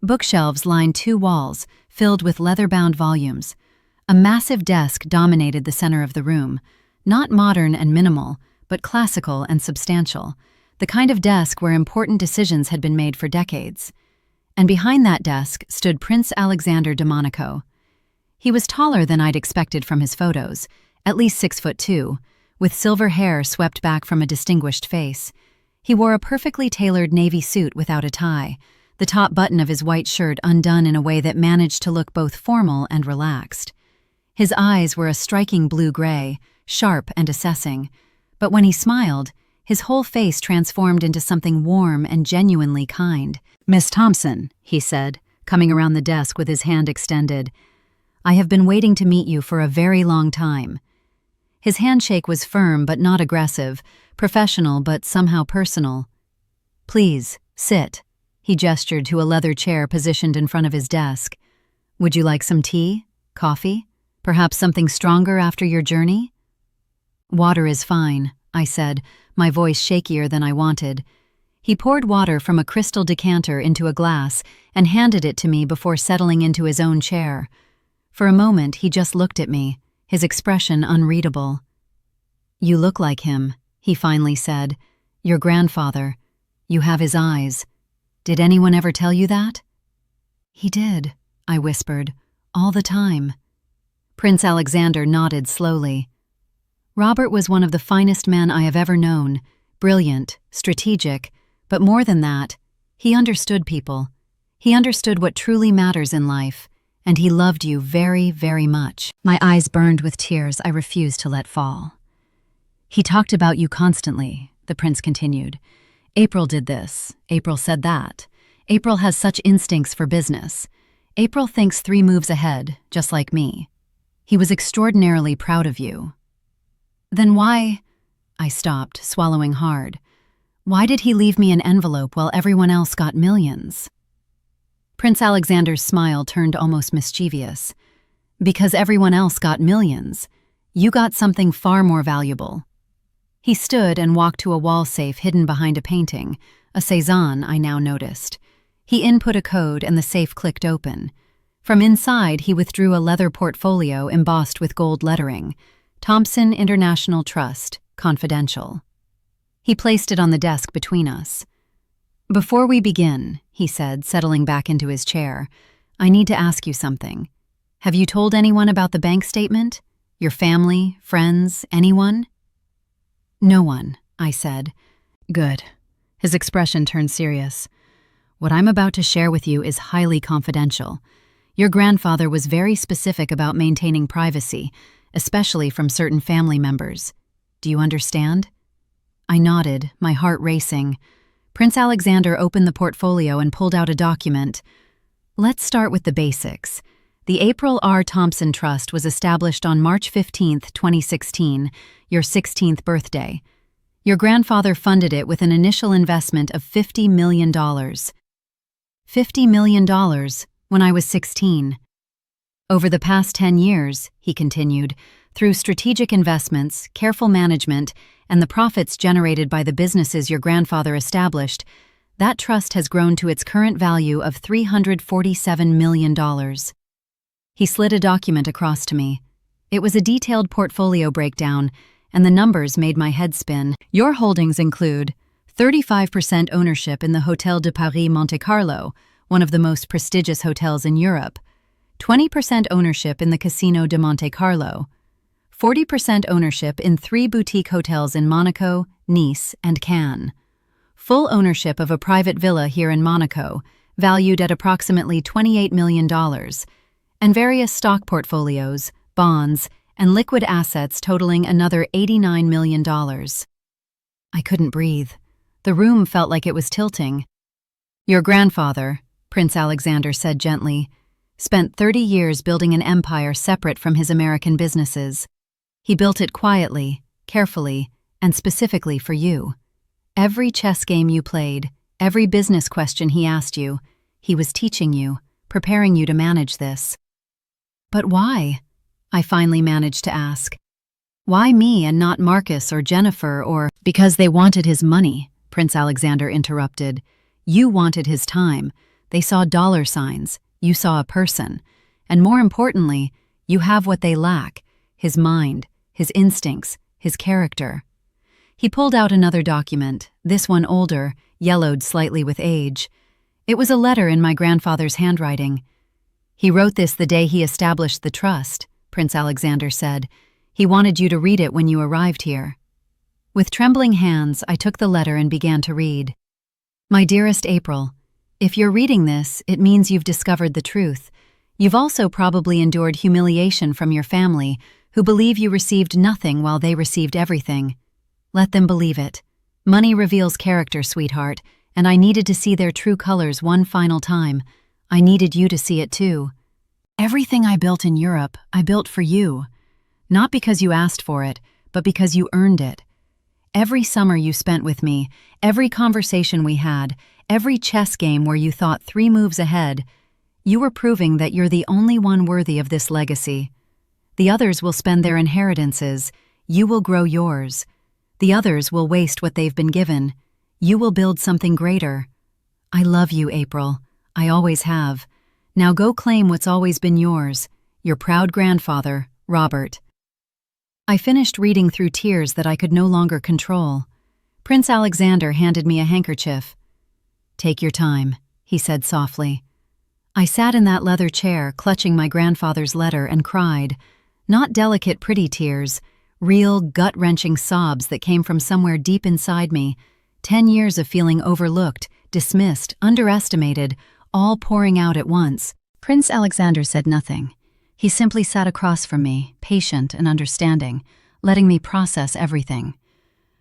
Bookshelves lined 2 walls, filled with leather-bound volumes. A massive desk dominated the center of the room, not modern and minimal, but classical and substantial, the kind of desk where important decisions had been made for decades. And behind that desk stood Prince Alexander de Monaco. He was taller than I'd expected from his photos, at least 6'2", with silver hair swept back from a distinguished face. He wore a perfectly tailored navy suit without a tie, the top button of his white shirt undone in a way that managed to look both formal and relaxed. His eyes were a striking blue-gray, sharp and assessing, but when he smiled, his whole face transformed into something warm and genuinely kind. "Miss Thompson," he said, coming around the desk with his hand extended, "I have been waiting to meet you for a very long time." His handshake was firm but not aggressive, professional but somehow personal. "Please, sit." He gestured to a leather chair positioned in front of his desk. "Would you like some tea? Coffee? Perhaps something stronger after your journey?" "Water is fine," I said, my voice shakier than I wanted. He poured water from a crystal decanter into a glass and handed it to me before settling into his own chair. For a moment, he just looked at me, his expression unreadable. "You look like him," he finally said. "Your grandfather. You have his eyes. Did anyone ever tell you that?" "He did," I whispered, "all the time." Prince Alexander nodded slowly. "Robert was one of the finest men I have ever known, brilliant, strategic, but more than that, he understood people. He understood what truly matters in life, and he loved you very, very much." My eyes burned with tears I refused to let fall. "He talked about you constantly," the prince continued. "April did this, April said that. April has such instincts for business. April thinks 3 moves ahead, just like me. He was extraordinarily proud of you." "Then why—" I stopped, swallowing hard. "Why did he leave me an envelope while everyone else got millions?" Prince Alexander's smile turned almost mischievous. "Because everyone else got millions. You got something far more valuable." He stood and walked to a wall safe hidden behind a painting, a Cézanne I now noticed. He input a code and the safe clicked open. From inside, he withdrew a leather portfolio embossed with gold lettering, "Thompson International Trust, Confidential." He placed it on the desk between us. "Before we begin," he said, settling back into his chair, "I need to ask you something. Have you told anyone about the bank statement? Your family, friends, anyone?" "No one," I said. "Good." His expression turned serious. "What I'm about to share with you is highly confidential. Your grandfather was very specific about maintaining privacy, especially from certain family members. Do you understand?" I nodded, my heart racing. Prince Alexander opened the portfolio and pulled out a document. "Let's start with the basics. The April R. Thompson Trust was established on March 15, 2016, your 16th birthday. Your grandfather funded it with an initial investment of $50 million. $50 million when I was 16. Over the past 10 years, he continued, through strategic investments, careful management, and the profits generated by the businesses your grandfather established, that trust has grown to its current value of $347 million. He slid a document across to me. It was a detailed portfolio breakdown, and the numbers made my head spin. Your holdings include 35% ownership in the Hôtel de Paris Monte Carlo, one of the most prestigious hotels in Europe, 20% ownership in the Casino de Monte Carlo, 40% ownership in 3 boutique hotels in Monaco, Nice, and Cannes, full ownership of a private villa here in Monaco, valued at approximately $28 million, and various stock portfolios, bonds, and liquid assets totaling another $89 million. I couldn't breathe. The room felt like it was tilting. Your grandfather, Prince Alexander said gently, spent 30 years building an empire separate from his American businesses. He built it quietly, carefully, and specifically for you. Every chess game you played, every business question he asked you, he was teaching you, preparing you to manage this. But why? I finally managed to ask. Why me and not Marcus or Jennifer or— Because they wanted his money, Prince Alexander interrupted. You wanted his time. They saw dollar signs. You saw a person. And more importantly, you have what they lack: his mind, his instincts, his character. He pulled out another document, this one older, yellowed slightly with age. It was a letter in my grandfather's handwriting. He wrote this the day he established the trust, Prince Alexander said. He wanted you to read it when you arrived here. With trembling hands, I took the letter and began to read. My dearest April, if you're reading this, it means you've discovered the truth. You've also probably endured humiliation from your family, who believe you received nothing while they received everything. Let them believe it. Money reveals character, sweetheart, and I needed to see their true colors one final time. I needed you to see it too. Everything I built in Europe, I built for you. Not because you asked for it, but because you earned it. Every summer you spent with me, every conversation we had, every chess game where you thought 3 moves ahead, you were proving that you're the only one worthy of this legacy. The others will spend their inheritances. You will grow yours. The others will waste what they've been given. You will build something greater. I love you, April. I always have. Now go claim what's always been yours. Your proud grandfather, Robert. I finished reading through tears that I could no longer control. Prince Alexander handed me a handkerchief. Take your time, he said softly. I sat in that leather chair, clutching my grandfather's letter, and cried. Not delicate, pretty tears, real, gut-wrenching sobs that came from somewhere deep inside me. 10 years of feeling overlooked, dismissed, underestimated, all pouring out at once. Prince Alexander said nothing. He simply sat across from me, patient and understanding, letting me process everything.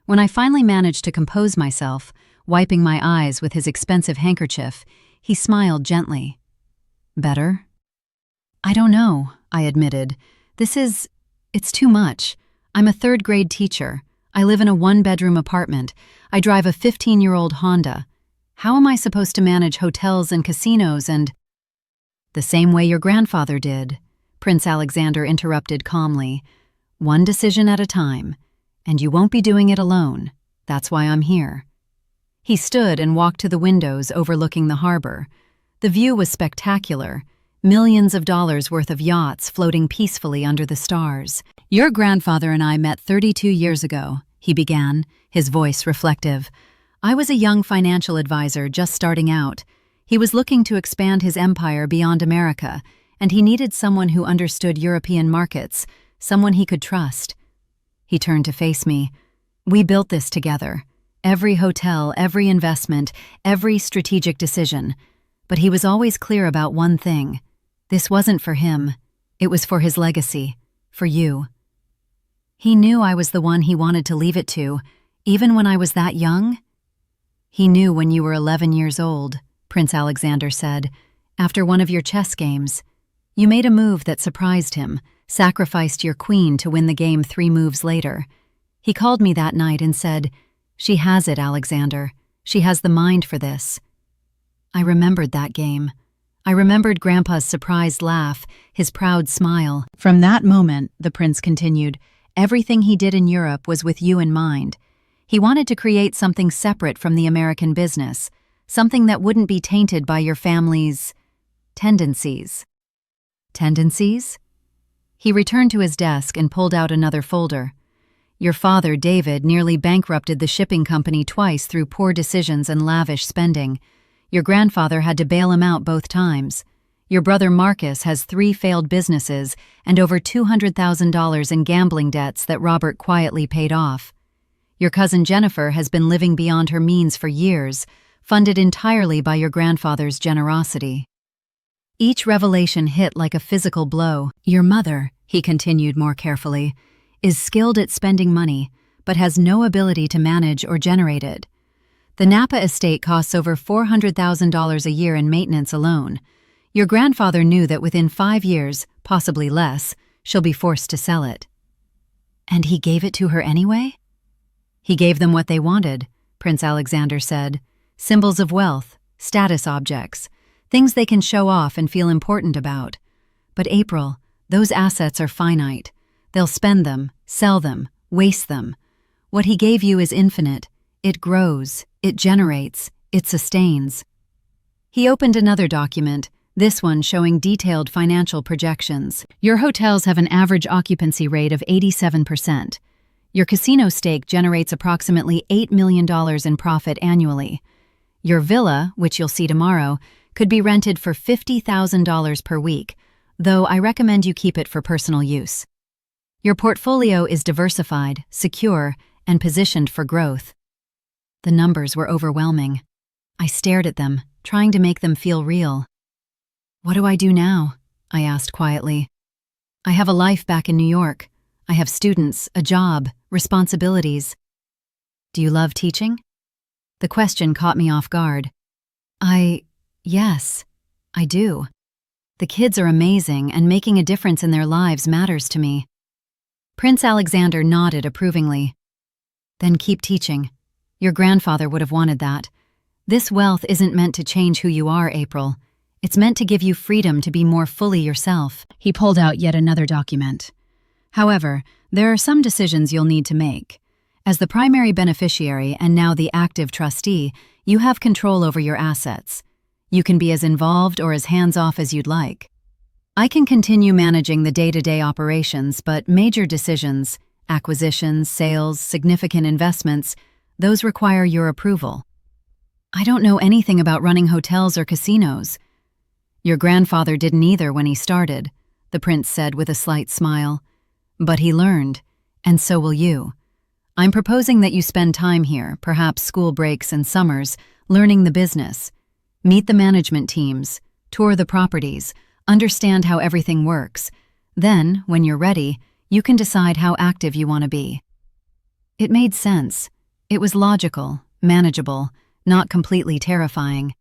When I finally managed to compose myself, wiping my eyes with his expensive handkerchief, he smiled gently. Better? I don't know, I admitted. It's too much. I'm a 3rd-grade teacher. I live in a 1-bedroom apartment. I drive a 15-year-old Honda. How am I supposed to manage hotels and casinos and— The same way your grandfather did, Prince Alexander interrupted calmly. One decision at a time, and you won't be doing it alone. That's why I'm here. He stood and walked to the windows overlooking the harbor. The view was spectacular. Millions of dollars worth of yachts floating peacefully under the stars. Your grandfather and I met 32 years ago, he began, his voice reflective. I was a young financial advisor just starting out. He was looking to expand his empire beyond America, and he needed someone who understood European markets, someone he could trust. He turned to face me. We built this together. Every hotel, every investment, every strategic decision. But he was always clear about one thing. This wasn't for him. It was for his legacy, for you. He knew I was the one he wanted to leave it to, even when I was that young. He knew when you were 11 years old, Prince Alexander said, after one of your chess games. You made a move that surprised him, sacrificed your queen to win the game 3 moves later. He called me that night and said, "She has it, Alexander. She has the mind for this." I remembered that game. I remembered Grandpa's surprised laugh, his proud smile. From that moment, the prince continued, everything he did in Europe was with you in mind. He wanted to create something separate from the American business, something that wouldn't be tainted by your family's tendencies. Tendencies? He returned to his desk and pulled out another folder. Your father, David, nearly bankrupted the shipping company twice through poor decisions and lavish spending. Your grandfather had to bail him out both times. Your brother Marcus has 3 failed businesses and over $200,000 in gambling debts that Robert quietly paid off. Your cousin Jennifer has been living beyond her means for years, funded entirely by your grandfather's generosity. Each revelation hit like a physical blow. Your mother, he continued more carefully, is skilled at spending money, but has no ability to manage or generate it. The Napa estate costs over $400,000 a year in maintenance alone. Your grandfather knew that within 5 years, possibly less, she'll be forced to sell it. And he gave it to her anyway? He gave them what they wanted, Prince Alexander said. Symbols of wealth, status objects, things they can show off and feel important about. But April, Those assets are finite. They'll spend them, sell them, waste them. What he gave you is infinite. It grows, it generates, it sustains. He opened another document, this one showing detailed financial projections. Your hotels have an average occupancy rate of 87%. Your casino stake generates approximately $8 million in profit annually. Your villa, which you'll see tomorrow, could be rented for $50,000 per week, though I recommend you keep it for personal use. Your portfolio is diversified, secure, and positioned for growth. The numbers were overwhelming. I stared at them, trying to make them feel real. "What do I do now?" I asked quietly. "I have a life back in New York. I have students, a job, responsibilities." "Do you love teaching?" The question caught me off guard. Yes, I do. The kids are amazing, and making a difference in their lives matters to me." Prince Alexander nodded approvingly. "Then keep teaching. Your grandfather would have wanted that. This wealth isn't meant to change who you are, April. It's meant to give you freedom to be more fully yourself." He pulled out yet another document. "However, there are some decisions you'll need to make. As the primary beneficiary and now the active trustee, you have control over your assets. You can be as involved or as hands-off as you'd like. I can continue managing the day-to-day operations, but major decisions, acquisitions, sales, significant investments, those require your approval." "I don't know anything about running hotels or casinos." "Your grandfather didn't either when he started," the prince said with a slight smile. "But he learned, and so will you. I'm proposing that you spend time here, perhaps school breaks and summers, learning the business. Meet the management teams, tour the properties, understand how everything works. Then, when you're ready, you can decide how active you want to be." It made sense. It was logical, manageable, not completely terrifying.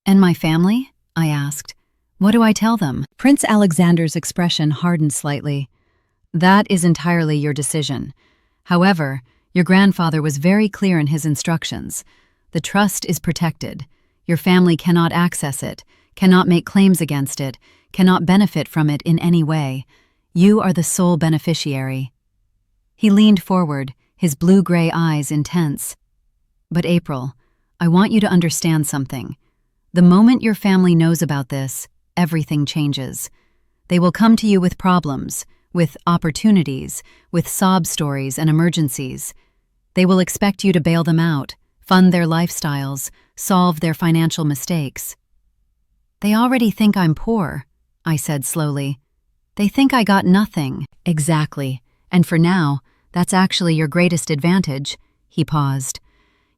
"And my family?" I asked. "What do I tell them?" Prince Alexander's expression hardened slightly. "That is entirely your decision. However, your grandfather was very clear in his instructions. The trust is protected. Your family cannot access it, cannot make claims against it, cannot benefit from it in any way. You are the sole beneficiary." He leaned forward, his blue-gray eyes intense. "But April, I want you to understand something. The moment your family knows about this, everything changes. They will come to you with problems, with opportunities, with sob stories and emergencies. They will expect you to bail them out, fund their lifestyles, solve their financial mistakes." "They already think I'm poor," I said slowly. "They think I got nothing." "Exactly. And for now, that's actually your greatest advantage." He paused.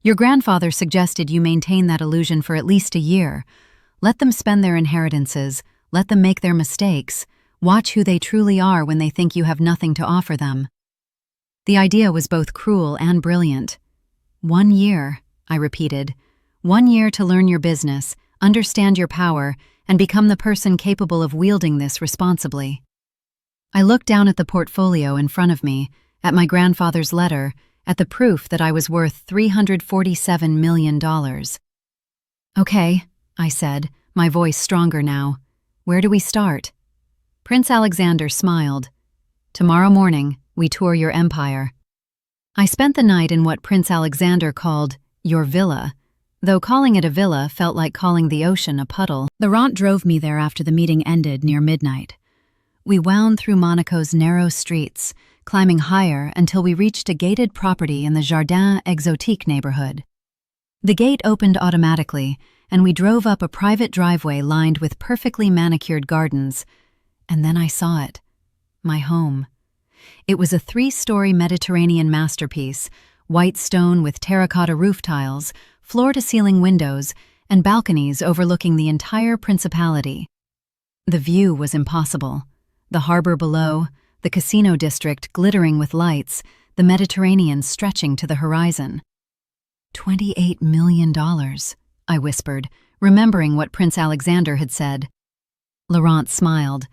"Your grandfather suggested you maintain that illusion for at least a year. Let them spend their inheritances, let them make their mistakes, watch who they truly are when they think you have nothing to offer them." The idea was both cruel and brilliant. 1 year, I repeated. 1 year to learn your business, understand your power, and become the person capable of wielding this responsibly. I looked down at the portfolio in front of me, at my grandfather's letter, at the proof that I was worth $347 million. "Okay," I said, my voice stronger now. "Where do we start?" Prince Alexander smiled. "Tomorrow morning, we tour your empire." I spent the night in what Prince Alexander called your villa, though calling it a villa felt like calling the ocean a puddle. Laurent drove me there after the meeting ended near midnight. We wound through Monaco's narrow streets, climbing higher until we reached a gated property in the Jardin Exotique neighborhood. The gate opened automatically, and we drove up a private driveway lined with perfectly manicured gardens. And then I saw it. My home. It was a 3-story Mediterranean masterpiece, white stone with terracotta roof tiles, floor-to-ceiling windows, and balconies overlooking the entire principality. The view was impossible. The harbor below, the casino district glittering with lights, the Mediterranean stretching to the horizon. $28 million, I whispered, remembering what Prince Alexander had said. Laurent smiled.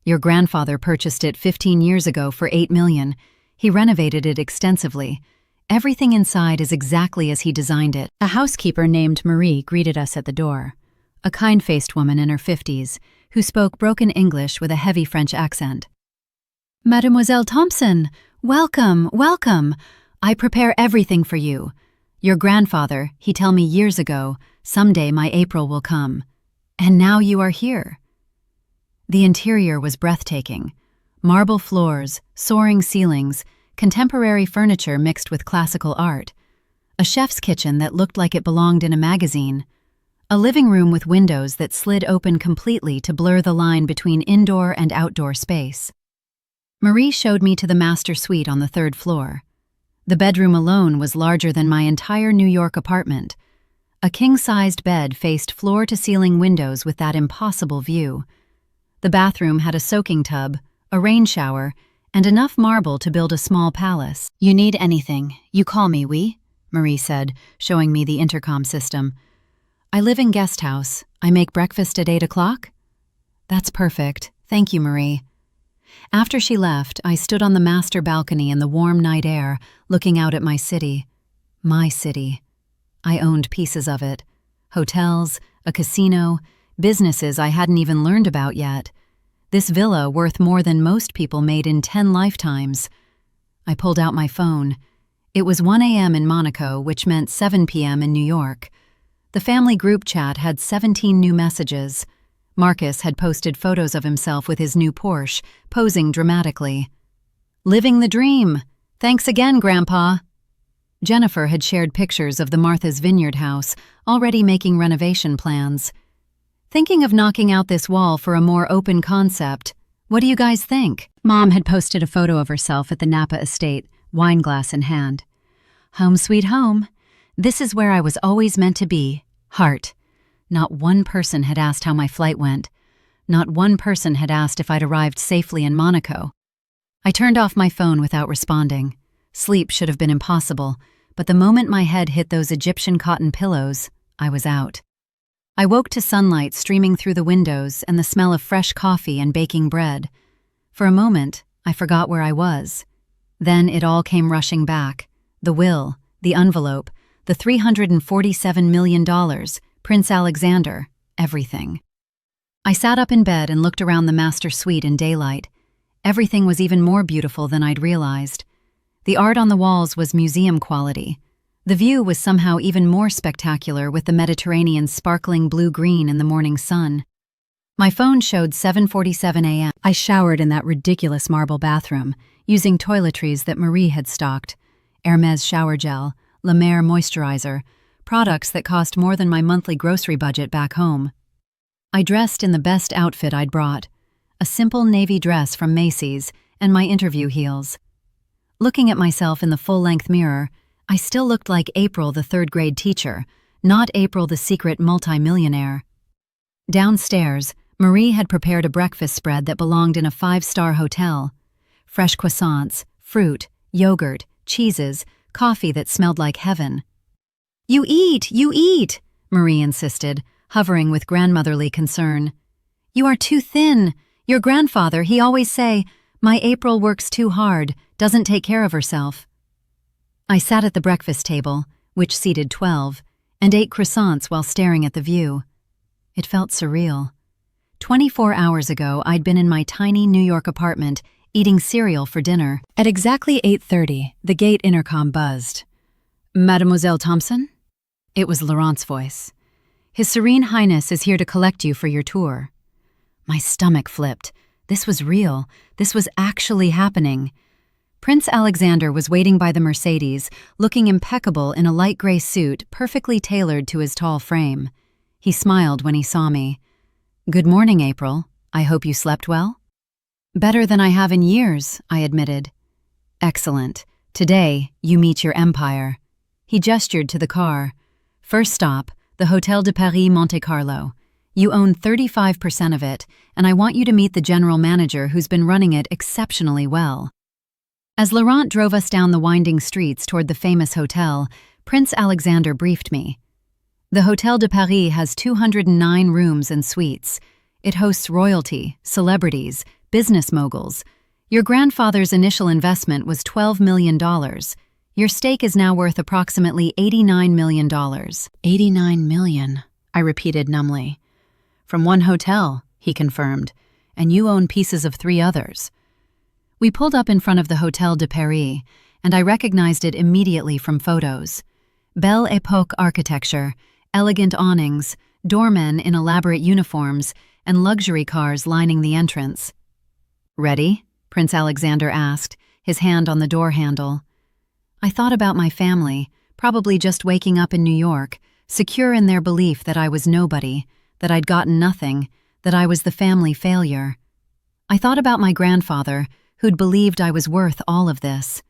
"Your grandfather purchased it 15 years ago for $8 million. He renovated it extensively. Everything inside is exactly as he designed it." A housekeeper named Marie greeted us at the door. A kind-faced woman in her 50s, who spoke broken English with a heavy French accent. "Mademoiselle Thompson, welcome, welcome. I prepare everything for you. Your grandfather, he tell me years ago, someday my April will come. And now you are here." The interior was breathtaking. Marble floors, soaring ceilings, contemporary furniture mixed with classical art. A chef's kitchen that looked like it belonged in a magazine. A living room with windows that slid open completely to blur the line between indoor and outdoor space. Marie showed me to the master suite on the 3rd floor. The bedroom alone was larger than my entire New York apartment. A king-sized bed faced floor-to-ceiling windows with that impossible view. The bathroom had a soaking tub, a rain shower, and enough marble to build a small palace. "You need anything, you call me, oui?" Marie said, showing me the intercom system. "I live in guest house. I make breakfast at 8 o'clock?" "That's perfect. Thank you, Marie." After she left, I stood on the master balcony in the warm night air, looking out at my city. My city. I owned pieces of it. Hotels, a casino, businesses I hadn't even learned about yet. This villa worth more than most people made in 10 lifetimes. I pulled out my phone. It was 1 a.m. in Monaco, which meant 7 p.m. in New York. The family group chat had 17 new messages. Marcus had posted photos of himself with his new Porsche, posing dramatically. "Living the dream! Thanks again, Grandpa!" Jennifer had shared pictures of the Martha's Vineyard house, already making renovation plans. "Thinking of knocking out this wall for a more open concept. What do you guys think?" Mom had posted a photo of herself at the Napa estate, wineglass in hand. "Home sweet home. This is where I was always meant to be. Heart." Not one person had asked how my flight went. Not one person had asked if I'd arrived safely in Monaco. I turned off my phone without responding. Sleep should have been impossible, but the moment my head hit those Egyptian cotton pillows, I was out. I woke to sunlight streaming through the windows and the smell of fresh coffee and baking bread. For a moment, I forgot where I was. Then it all came rushing back. The will, the envelope, the $347 million, Prince Alexander, everything. I sat up in bed and looked around the master suite in daylight. Everything was even more beautiful than I'd realized. The art on the walls was museum quality. The view was somehow even more spectacular with the Mediterranean's sparkling blue-green in the morning sun. My phone showed 7:47 a.m. I showered in that ridiculous marble bathroom, using toiletries that Marie had stocked. Hermès shower gel, La Mer moisturizer, products that cost more than my monthly grocery budget back home. I dressed in the best outfit I'd brought, a simple navy dress from Macy's and my interview heels. Looking at myself in the full-length mirror, I still looked like April, the 3rd-grade teacher, not April, the secret multimillionaire. Downstairs, Marie had prepared a breakfast spread that belonged in a 5-star hotel. Fresh croissants, fruit, yogurt, cheeses, coffee that smelled like heaven. You eat, Marie insisted, hovering with grandmotherly concern. "You are too thin. Your grandfather, he always say, 'My April works too hard, doesn't take care of herself.'" I sat at the breakfast table, which seated 12, and ate croissants while staring at the view. It felt surreal. 24 hours ago, I'd been in my tiny New York apartment, eating cereal for dinner. At exactly 8:30, the gate intercom buzzed. "Mademoiselle Thompson?" It was Laurent's voice. "His Serene Highness is here to collect you for your tour." My stomach flipped. This was real. This was actually happening. Prince Alexander was waiting by the Mercedes, looking impeccable in a light gray suit perfectly tailored to his tall frame. He smiled when he saw me. "Good morning, April. I hope you slept well?" "Better than I have in years," I admitted. "Excellent. Today, you meet your empire." He gestured to the car. "First stop, the Hôtel de Paris Monte Carlo. You own 35% of it, and I want you to meet the general manager who's been running it exceptionally well." As Laurent drove us down the winding streets toward the famous hotel, Prince Alexander briefed me. The Hôtel de Paris has 209 rooms and suites. It hosts royalty, celebrities, business moguls. Your grandfather's initial investment was $12 million. Your stake is now worth approximately $89 million. $89 million, I repeated numbly. From one hotel, he confirmed, "and you own pieces of 3 others." We pulled up in front of the Hotel de Paris, and I recognized it immediately from photos. Belle Époque architecture, elegant awnings, doormen in elaborate uniforms, and luxury cars lining the entrance. "Ready?" Prince Alexander asked, his hand on the door handle. I thought about my family, probably just waking up in New York, secure in their belief that I was nobody, that I'd gotten nothing, that I was the family failure. I thought about my grandfather, who'd believed I was worth all of this.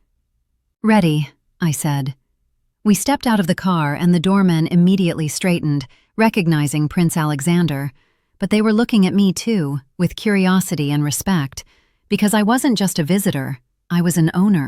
"Ready," I said. We stepped out of the car and the doorman immediately straightened, recognizing Prince Alexander, but they were looking at me too, with curiosity and respect, because I wasn't just a visitor, I was an owner.